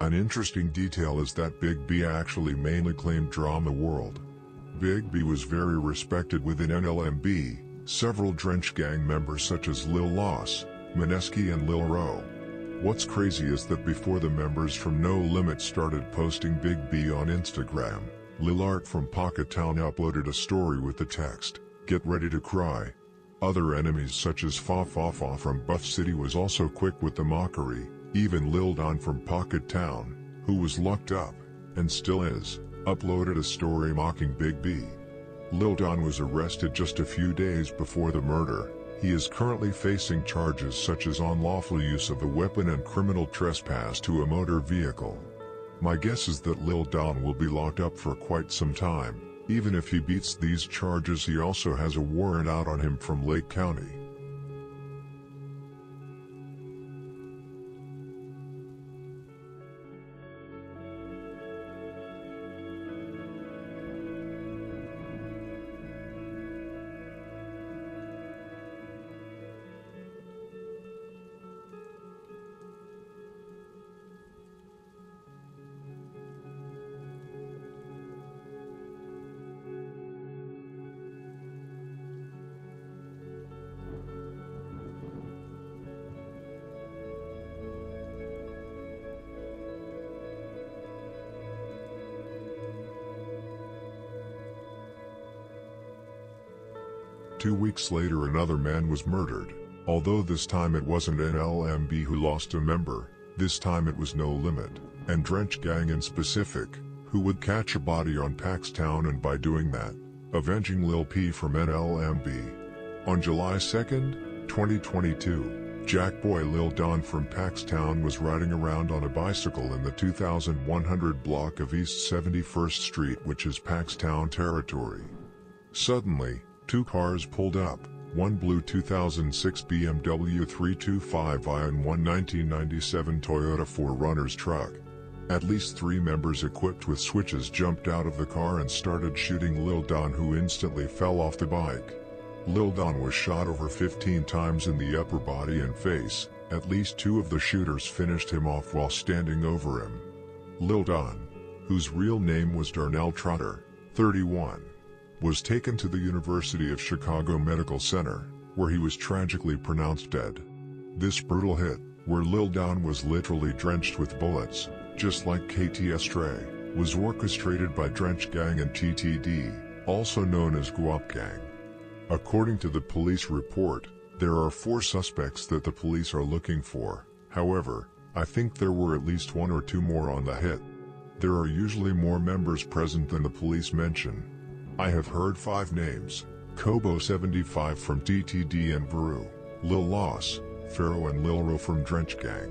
An interesting detail is that Big B actually mainly claimed Drama World. Big B was very respected within NLMB, several Drench Gang members such as Lil Loss, Mineski and Lil Ro. What's crazy is that before the members from No Limit started posting Big B on Instagram, Lil Art from Pocket Town uploaded a story with the text, "Get ready to cry." Other enemies such as Fa Fa Fa from Buff City was also quick with the mockery, even Lil Don from Pocket Town, who was locked up, and still is, uploaded a story mocking Big B. Lil Don was arrested just a few days before the murder. He is currently facing charges such as unlawful use of a weapon and criminal trespass to a motor vehicle. My guess is that Lil Don will be locked up for quite some time. Even if he beats these charges, he also has a warrant out on him from Lake County. Two weeks later, another man was murdered. Although this time it wasn't NLMB who lost a member, this time it was No Limit, and Drench Gang in specific, who would catch a body on Paxtown and by doing that, avenging Lil P from NLMB. On July 2nd, 2022, Jackboy Lil Don from Paxtown was riding around on a bicycle in the 2100 block of East 71st Street, which is Paxtown territory. Suddenly, two cars pulled up, one blue 2006 BMW 325i and one 1997 Toyota 4Runner's truck. At least three members equipped with switches jumped out of the car and started shooting Lil Don, who instantly fell off the bike. Lil Don was shot over 15 times in the upper body and face. At least two of the shooters finished him off while standing over him. Lil Don, whose real name was Darnell Trotter, 31, was taken to the University of Chicago Medical Center, where he was tragically pronounced dead. This brutal hit, where Lil Don was literally drenched with bullets, just like KT Stray, was orchestrated by Drench Gang and TTD, also known as Guap Gang. According to the police report, there are 4 suspects that the police are looking for. However, I think there were at least 1 or 2 more on the hit. There are usually more members present than the police mention. I have heard 5 names: Kobo 75 from DTD and Veru, Lil Loss, Pharaoh and Lil Ro from Drench Gang.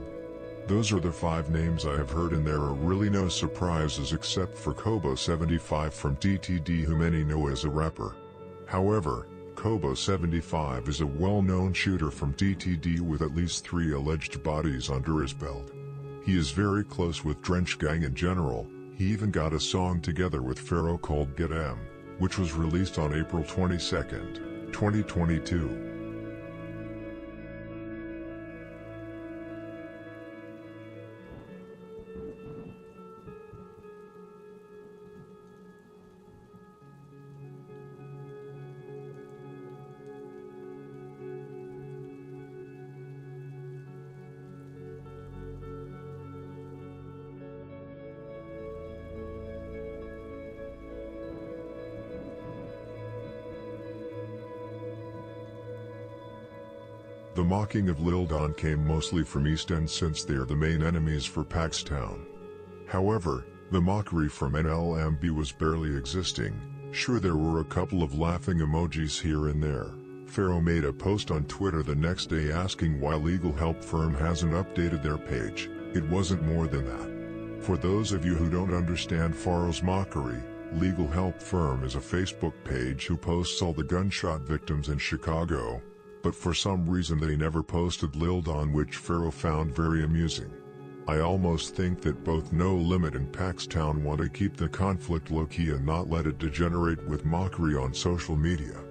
Those are the 5 names I have heard, and there are really no surprises except for Kobo 75 from DTD, who many know as a rapper. However, Kobo 75 is a well-known shooter from DTD with at least 3 alleged bodies under his belt. He is very close with Drench Gang in general. He even got a song together with Pharaoh called Get M, which was released on April 22nd, 2022. The mocking of Lil Don came mostly from East End, since they are the main enemies for Paxtown. However, the mockery from NLMB was barely existing. Sure, there were a couple of laughing emojis here and there. Pharaoh made a post on Twitter the next day asking why Legal Help Firm hasn't updated their page. It wasn't more than that. For those of you who don't understand Pharaoh's mockery, Legal Help Firm is a Facebook page who posts all the gunshot victims in Chicago. But for some reason they never posted Lil Don, which Pharaoh found very amusing. I almost think that both No Limit and Paxtown want to keep the conflict low-key and not let it degenerate with mockery on social media.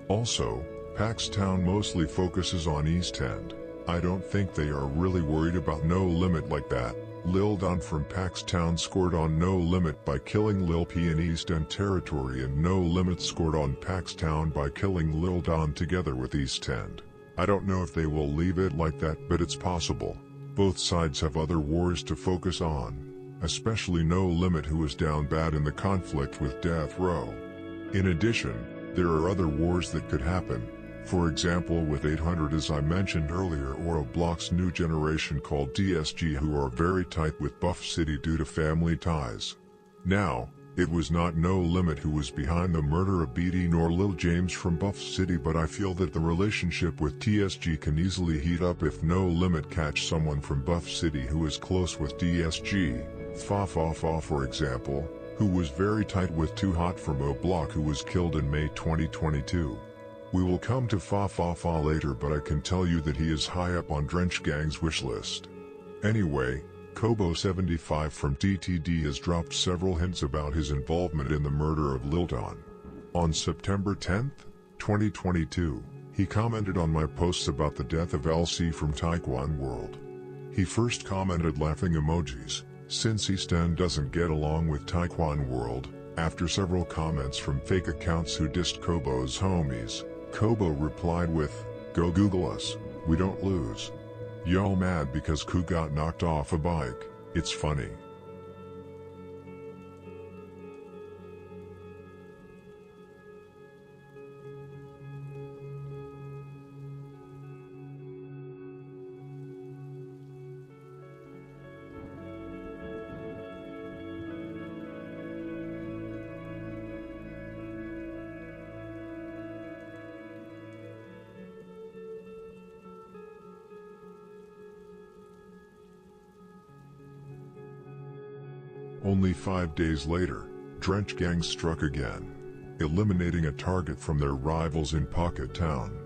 Also, Paxtown mostly focuses on East End. I don't think they are really worried about No Limit like that. Lil Don from Paxtown scored on No Limit by killing Lil P in East End territory, and No Limit scored on Paxtown by killing Lil Don together with East End. I don't know if they will leave it like that, but it's possible. Both sides have other wars to focus on, especially No Limit, who is down bad in the conflict with Death Row. In addition, there are other wars that could happen. For example, with 800, as I mentioned earlier, or Block's new generation called DSG, who are very tight with Buff City due to family ties. Now, it was not No Limit who was behind the murder of BD nor Lil James from Buff City, but I feel that the relationship with TSG can easily heat up if No Limit catch someone from Buff City who is close with DSG. Fa Fa Fa, for example, who was very tight with Too Hot from O Block, who was killed in May 2022. We will come to Fa Fa Fa later, but I can tell you that he is high up on Drench Gang's wish list. Anyway, Kobo75 from DTD has dropped several hints about his involvement in the murder of Lil Don. On September 10, 2022, he commented on my posts about the death of LC from Taekwon World. He first commented laughing emojis, since East End doesn't get along with Taekwon World. After several comments from fake accounts who dissed Kobo's homies, Kobo replied with, "Go Google us, we don't lose. Y'all mad because Koo got knocked off a bike, it's funny." Only 5 days later, Drench Gang struck again, eliminating a target from their rivals in Pocket Town.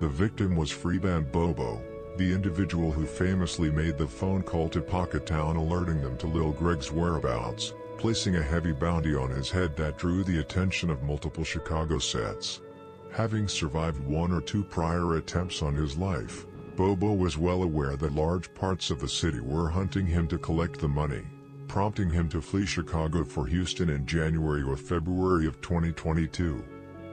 The victim was Freeband Bobo, the individual who famously made the phone call to Pocket Town alerting them to Lil Greg's whereabouts, placing a heavy bounty on his head that drew the attention of multiple Chicago sets. Having survived 1 or 2 prior attempts on his life, Bobo was well aware that large parts of the city were hunting him to collect the money, prompting him to flee Chicago for Houston in January or February of 2022.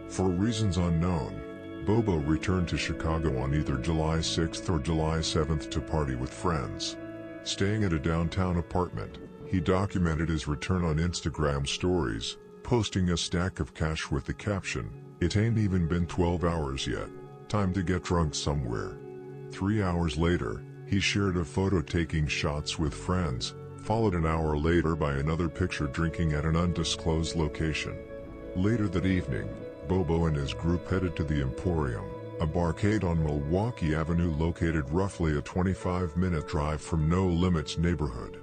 For reasons unknown, Bobo returned to Chicago on either July 6th or July 7th to party with friends. Staying at a downtown apartment, he documented his return on Instagram stories, posting a stack of cash with the caption, "It ain't even been 12 hours yet, time to get drunk somewhere." 3 hours later, he shared a photo taking shots with friends, followed an hour later by another picture drinking at an undisclosed location. Later that evening, Bobo and his group headed to the Emporium, a barcade on Milwaukee Avenue located roughly a 25-minute drive from No Limit's neighborhood.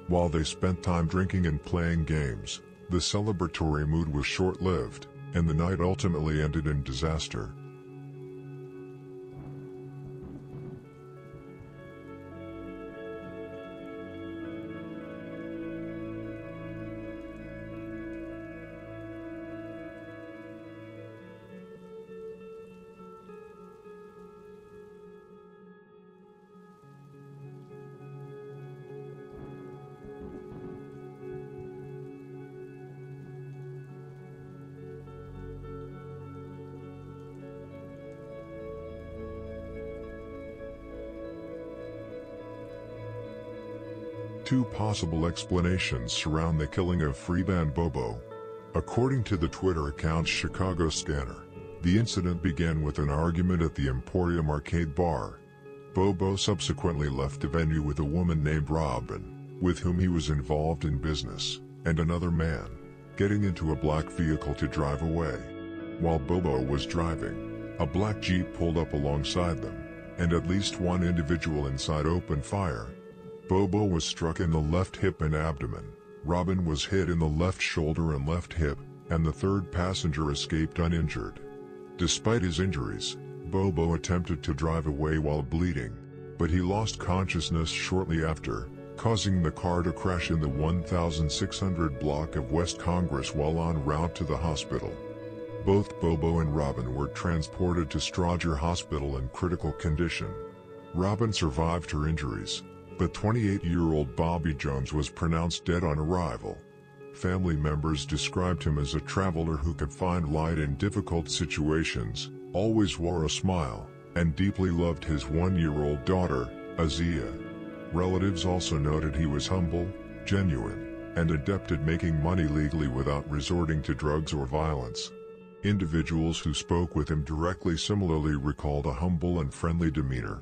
While they spent time drinking and playing games, the celebratory mood was short-lived, and the night ultimately ended in disaster. Two possible explanations surround the killing of Freeband Bobo. According to the Twitter account Chicago Scanner, the incident began with an argument at the Emporium arcade bar. Bobo subsequently left the venue with a woman named Robin, with whom he was involved in business, and another man, getting into a black vehicle to drive away. While Bobo was driving, a black Jeep pulled up alongside them, and at least one individual inside opened fire. Bobo was struck in the left hip and abdomen, Robin was hit in the left shoulder and left hip, and the third passenger escaped uninjured. Despite his injuries, Bobo attempted to drive away while bleeding, but he lost consciousness shortly after, causing the car to crash in the 1600 block of West Congress while en route to the hospital. Both Bobo and Robin were transported to Strodger Hospital in critical condition. Robin survived her injuries, but 28-year-old Bobby Jones was pronounced dead on arrival. Family members described him as a traveler who could find light in difficult situations, always wore a smile, and deeply loved his 1-year-old daughter, Azia. Relatives also noted he was humble, genuine, and adept at making money legally without resorting to drugs or violence. Individuals who spoke with him directly similarly recalled a humble and friendly demeanor.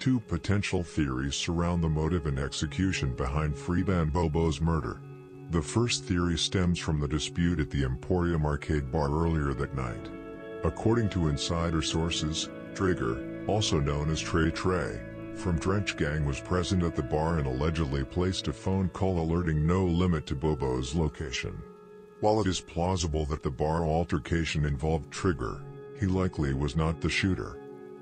Two potential theories surround the motive and execution behind Freeban Bobo's murder. The first theory stems from the dispute at the Emporium Arcade bar earlier that night. According to insider sources, Trigger, also known as Trey from Drench Gang, was present at the bar and allegedly placed a phone call alerting No Limit to Bobo's location. While it is plausible that the bar altercation involved Trigger, he likely was not the shooter.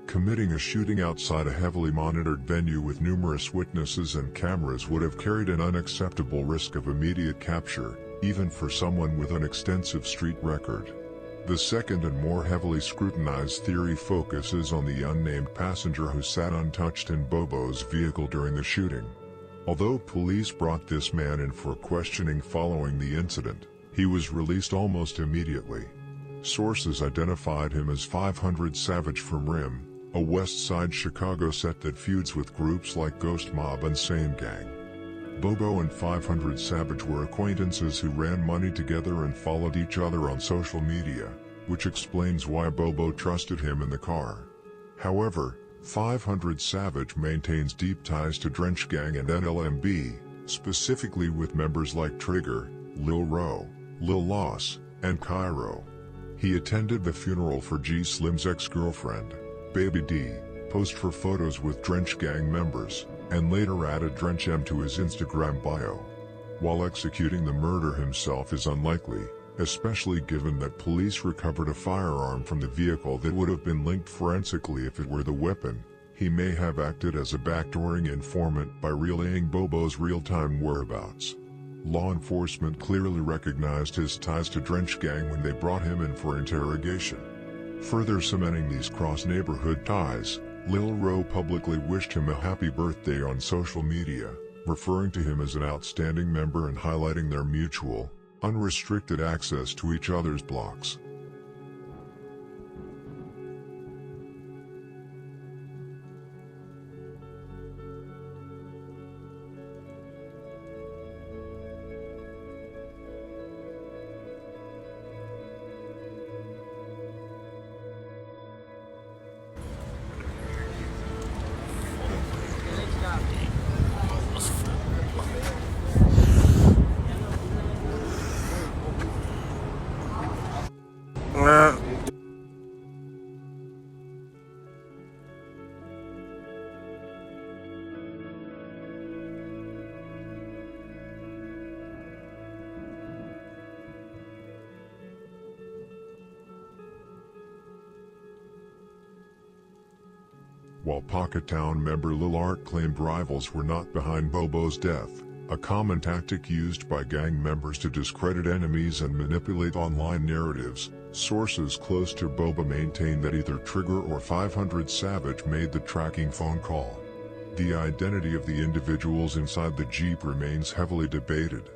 Committing a shooting outside a heavily monitored venue with numerous witnesses and cameras would have carried an unacceptable risk of immediate capture, even for someone with an extensive street record. The second and more heavily scrutinized theory focuses on the unnamed passenger who sat untouched in Bobo's vehicle during the shooting. Although police brought this man in for questioning following the incident, he was released almost immediately. Sources identified him as 500 Savage from Rim, a West Side Chicago set that feuds with groups like Ghost Mob and Same Gang. Bobo and 500 Savage were acquaintances who ran money together and followed each other on social media, which explains why Bobo trusted him in the car. However, 500 Savage maintains deep ties to Drench Gang and NLMB, specifically with members like Trigger, Lil Ro, Lil Loss, and Cairo. He attended the funeral for G Slim's ex-girlfriend, Baby D, posed for photos with Drench Gang members, and later added Drench M to his Instagram bio. While executing the murder himself is unlikely, especially given that police recovered a firearm from the vehicle that would have been linked forensically if it were the weapon, he may have acted as a backdooring informant by relaying Bobo's real-time whereabouts. Law enforcement clearly recognized his ties to Drench Gang when they brought him in for interrogation. Further cementing these cross-neighborhood ties, Lil Ro publicly wished him a happy birthday on social media, referring to him as an outstanding member and highlighting their mutual, unrestricted access to each other's blocks. while Pocket Town member Lil Art claimed rivals were not behind Bobo's death, a common tactic used by gang members to discredit enemies and manipulate online narratives. Sources close to Boba maintain that either Trigger or 500 Savage made the tracking phone call. The identity of the individuals inside the Jeep remains heavily debated.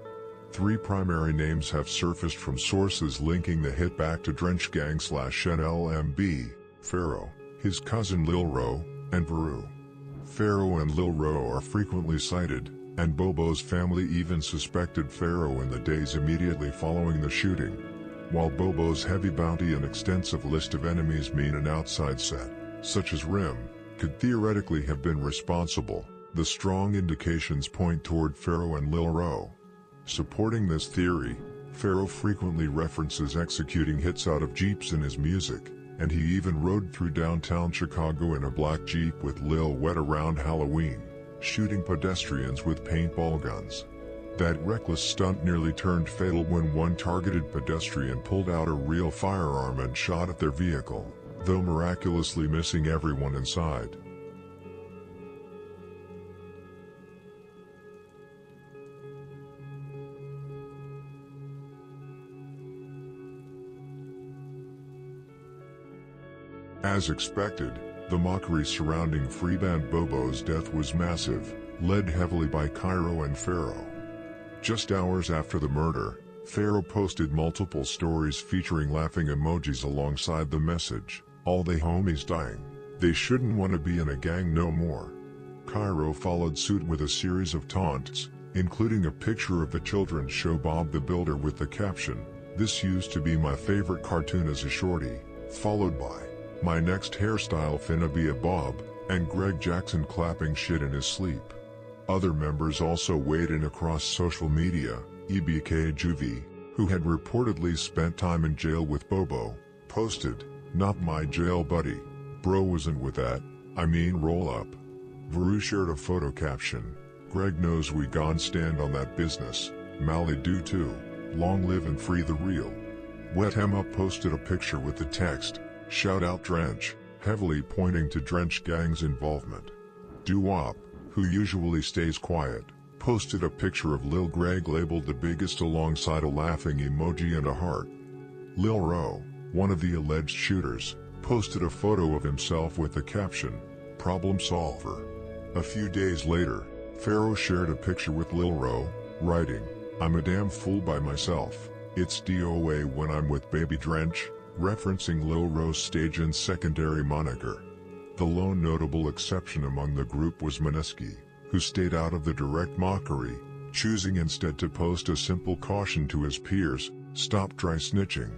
3 primary names have surfaced from sources linking the hit back to Drench Gang / NLMB, Pharaoh, his cousin Lil Ro, and Veru. Pharaoh and Lil Ro are frequently cited, and Bobo's family even suspected Pharaoh in the days immediately following the shooting. While Bobo's heavy bounty and extensive list of enemies mean an outside set, such as Rim, could theoretically have been responsible, the strong indications point toward Pharaoh and Lil Ro. Supporting this theory, Pharaoh frequently references executing hits out of Jeeps in his music, and he even rode through downtown Chicago in a black Jeep with Lil Wet around Halloween, shooting pedestrians with paintball guns. That reckless stunt nearly turned fatal when one targeted pedestrian pulled out a real firearm and shot at their vehicle, though miraculously missing everyone inside. As expected, the mockery surrounding Freeband Bobo's death was massive, led heavily by Cairo and Pharaoh. Just hours after the murder, Pharaoh posted multiple stories featuring laughing emojis alongside the message, "All they homies dying. They shouldn't wanna be in a gang no more." Cairo followed suit with a series of taunts, including a picture of the children's show Bob the Builder with the caption, "This used to be my favorite cartoon as a shorty," followed by, "My next hairstyle finna be a bob," and Greg Jackson clapping shit in his sleep. Other members also weighed in across social media. EBK Juvie, who had reportedly spent time in jail with Bobo, posted, "Not my jail buddy. Bro wasn't with that, I mean roll up." Veru shared a photo caption, "Greg knows we gon' stand on that business, Mally do too, long live and free the real." Wet Em Up posted a picture with the text, "Shout out Drench," heavily pointing to Drench Gang's involvement. Doo-Wop, who usually stays quiet, posted a picture of Lil Greg labeled the biggest alongside a laughing emoji and a heart. Lil Ro, one of the alleged shooters, posted a photo of himself with the caption, "Problem solver." A few days later, Pharaoh shared a picture with Lil Ro, writing, "I'm a damn fool by myself, it's DOA when I'm with Baby Drench," referencing Lil Ro's stage and secondary moniker. The lone notable exception among the group was Mineski, who stayed out of the direct mockery, choosing instead to post a simple caution to his peers, "Stop dry snitching."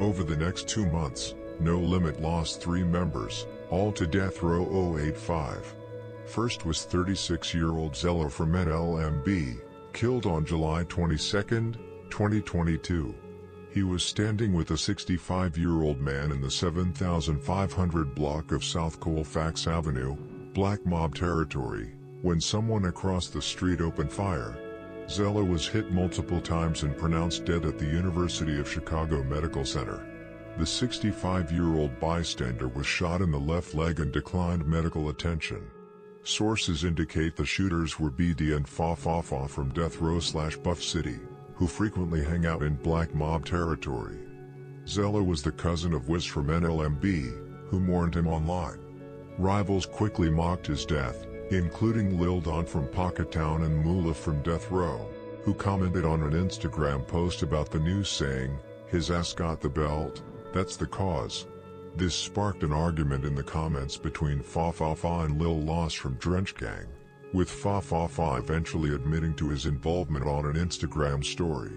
Over the next 2 months, No Limit lost 3 members, all to Death Row 085. First was 36-year-old Zello from NLMB, killed on July 22, 2022. He was standing with a 65-year-old man in the 7500 block of South Colfax Avenue, Black Mob territory, when someone across the street opened fire. Zello was hit multiple times and pronounced dead at the University of Chicago Medical Center. The 65-year-old bystander was shot in the left leg and declined medical attention. Sources indicate the shooters were BD and Fa from Death Row/Buff City, who frequently hang out in Black Mob territory. Zello was the cousin of Wiz from NLMB, who mourned him online. Rivals quickly mocked his death, including Lil Don from Pocketown and Moolah from Death Row, who commented on an Instagram post about the news saying, "His ass got the belt, that's the cause." This sparked an argument in the comments between Fa and Lil Loss from Drench Gang, with Fa eventually admitting to his involvement on an Instagram story.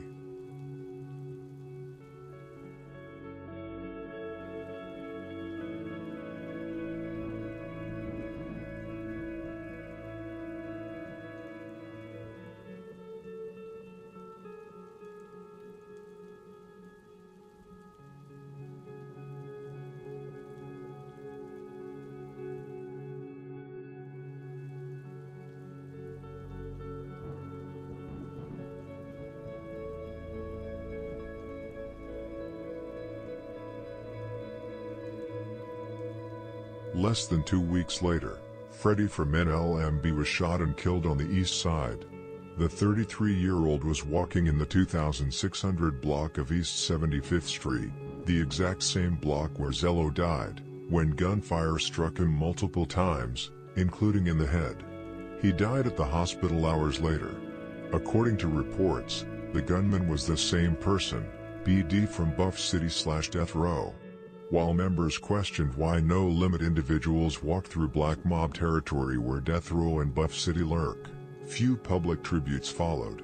Less than 2 weeks later, Freddie from NLMB was shot and killed on the east side. The 33-year-old was walking in the 2600 block of East 75th Street, the exact same block where Zello died, when gunfire struck him multiple times, including in the head. He died at the hospital hours later. According to reports, the gunman was the same person, BD from Buff City/Death Row. While members questioned why No Limit individuals walked through Black Mob territory where Death Row and Buff City lurk, few public tributes followed.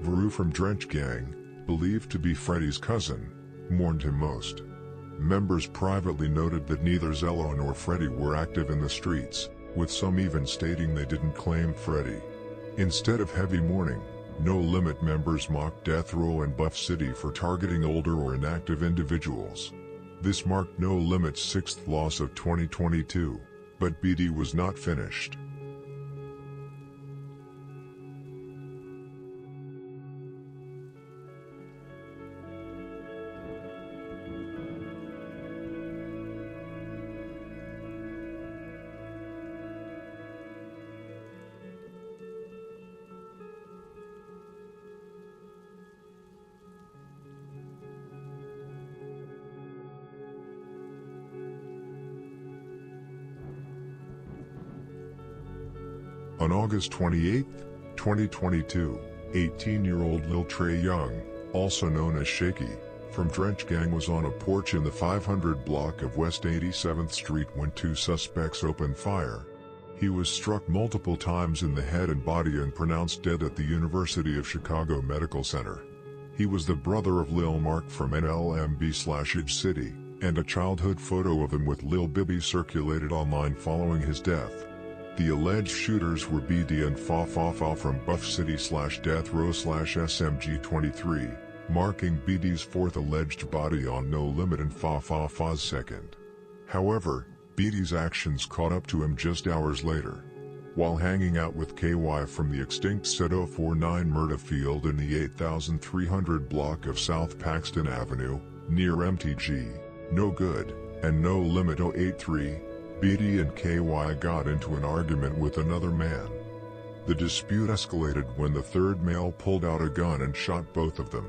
Veru from Drench Gang, believed to be Freddie's cousin, mourned him most. Members privately noted that neither Zello nor Freddie were active in the streets, with some even stating they didn't claim Freddie. Instead of heavy mourning, No Limit members mocked Death Row and Buff City for targeting older or inactive individuals. This marked No Limit's 6th loss of 2022, but BD was not finished. On August 28, 2022, 18-year-old Lil Trey Young, also known as Shaky, from Drench Gang was on a porch in the 500 block of West 87th Street when 2 suspects opened fire. He was struck multiple times in the head and body and pronounced dead at the University of Chicago Medical Center. He was the brother of Lil Mark from NLMB/Edge City, and a childhood photo of him with Lil Bibby circulated online following his death. The alleged shooters were BD and Fa from Buff City/Death Row/SMG 23, marking BD's 4th alleged body on No Limit and Fa's 2nd. However, BD's actions caught up to him just hours later. While hanging out with KY from the extinct Sedo 49 Murda Field in the 8300 block of South Paxton Avenue, near MTG, No Good, and No Limit 083, BD and KY got into an argument with another man. The dispute escalated when the third male pulled out a gun and shot both of them.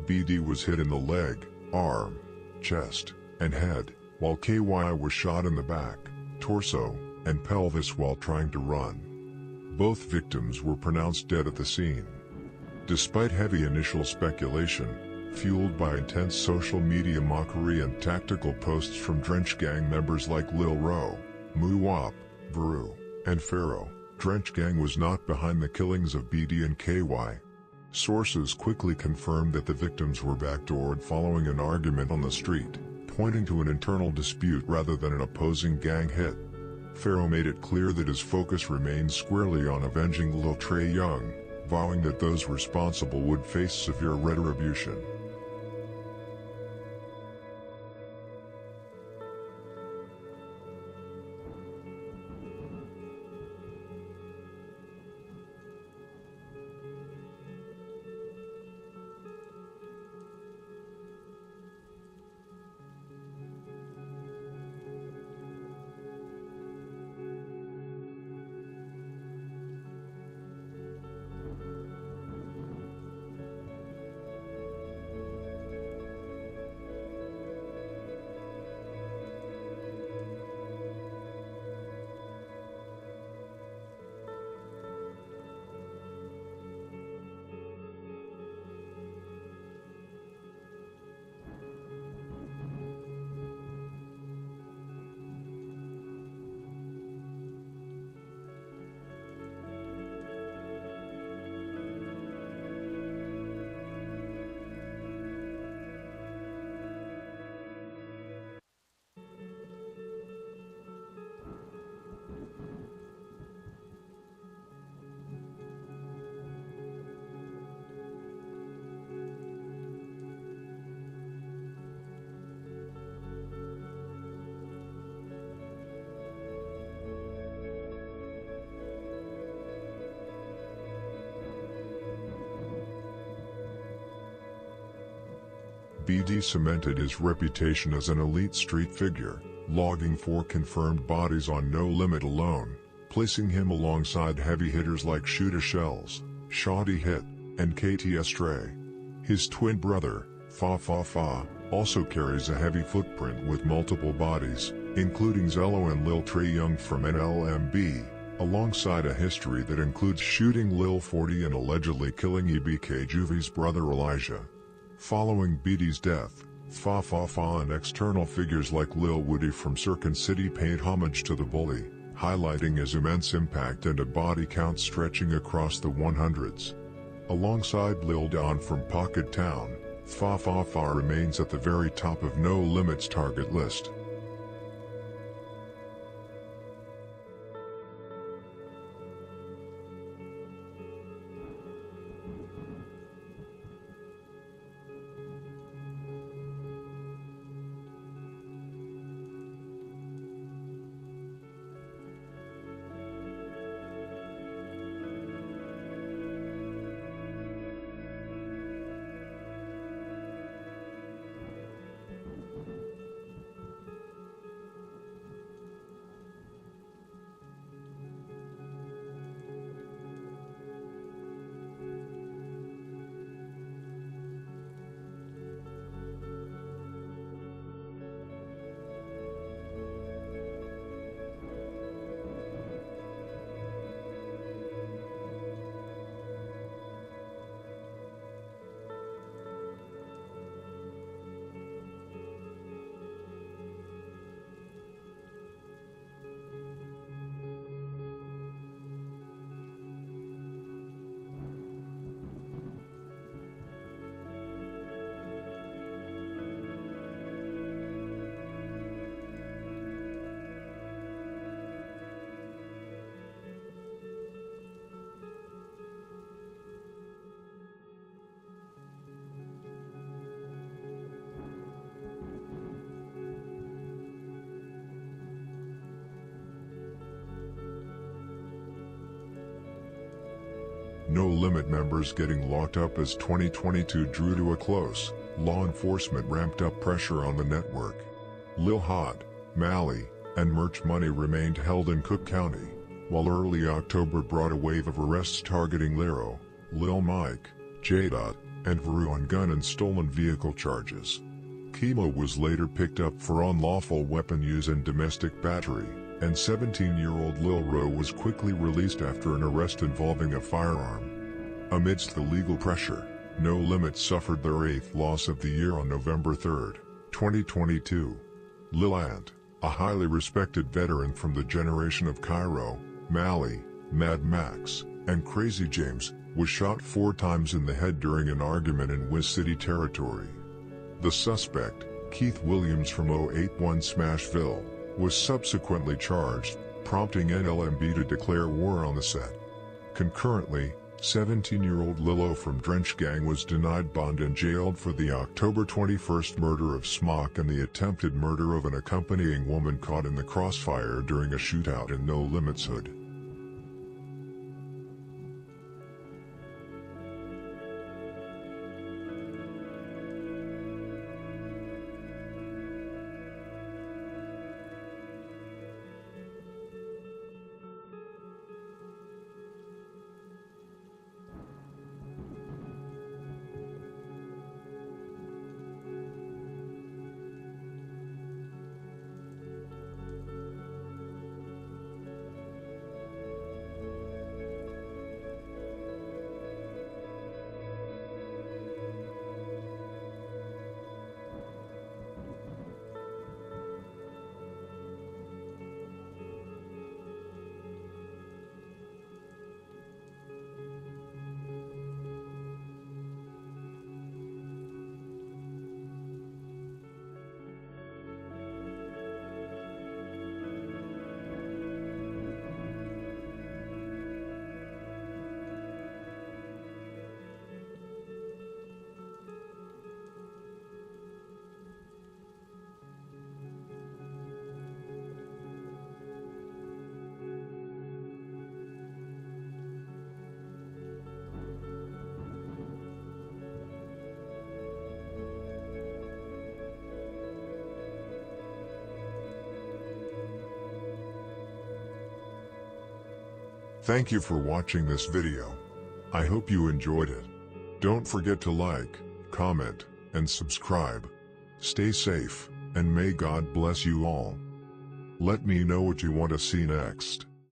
BD was hit in the leg, arm, chest, and head, while KY was shot in the back, torso, and pelvis while trying to run. Both victims were pronounced dead at the scene. Despite heavy initial speculation, fueled by intense social media mockery and tactical posts from Drench Gang members like Lil Ro, Muwap, Veru, and Pharaoh, Drench Gang was not behind the killings of BD and KY. Sources quickly confirmed that the victims were backdoored following an argument on the street, pointing to an internal dispute rather than an opposing gang hit. Pharaoh made it clear that his focus remained squarely on avenging Lil Trey Young, vowing that those responsible would face severe retribution. BD cemented his reputation as an elite street figure, logging 4 confirmed bodies on No Limit alone, placing him alongside heavy hitters like Shoota Shells, Shawty Hit, and KT Stray. His twin brother, Fa Fa Fa, also carries a heavy footprint with multiple bodies, including Zello and Lil Trey Young from NLMB, alongside a history that includes shooting Lil 40 and allegedly killing EBK Juvie's brother Elijah. Following BD's death, Fa Fa Fa and external figures like Lil Woody from Circuit City paid homage to the bully, highlighting his immense impact and a body count stretching across the 100s. Alongside Lil Don from Pocket Town, Fa Fa Fa remains at the very top of No Limit's target list. No Limit members getting locked up as 2022 drew to a close, law enforcement ramped up pressure on the network. Lil Hod, Mally, and Merch Money remained held in Cook County, while early October brought a wave of arrests targeting Lero, Lil Mike, J-Dot, and Veru on gun and stolen vehicle charges. Kimo was later picked up for unlawful weapon use and domestic battery, and 17-year-old Lil Ro was quickly released after an arrest involving a firearm. Amidst the legal pressure, No Limit suffered their 8th loss of the year on November 3, 2022. Lil Ant, a highly respected veteran from the generation of Cairo, Mally, Mad Max, and Crazy James, was shot 4 times in the head during an argument in Wiz City territory. The suspect, Keith Williams from 081 Smashville, was subsequently charged, prompting NLMB to declare war on the set. Concurrently, 17-year-old Lilo from Drench Gang was denied bond and jailed for the October 21st murder of Smock and the attempted murder of an accompanying woman caught in the crossfire during a shootout in No Limits Hood. Thank you for watching this video. I hope you enjoyed it. Don't forget to like, comment, and subscribe. Stay safe, and may God bless you all. Let me know what you want to see next.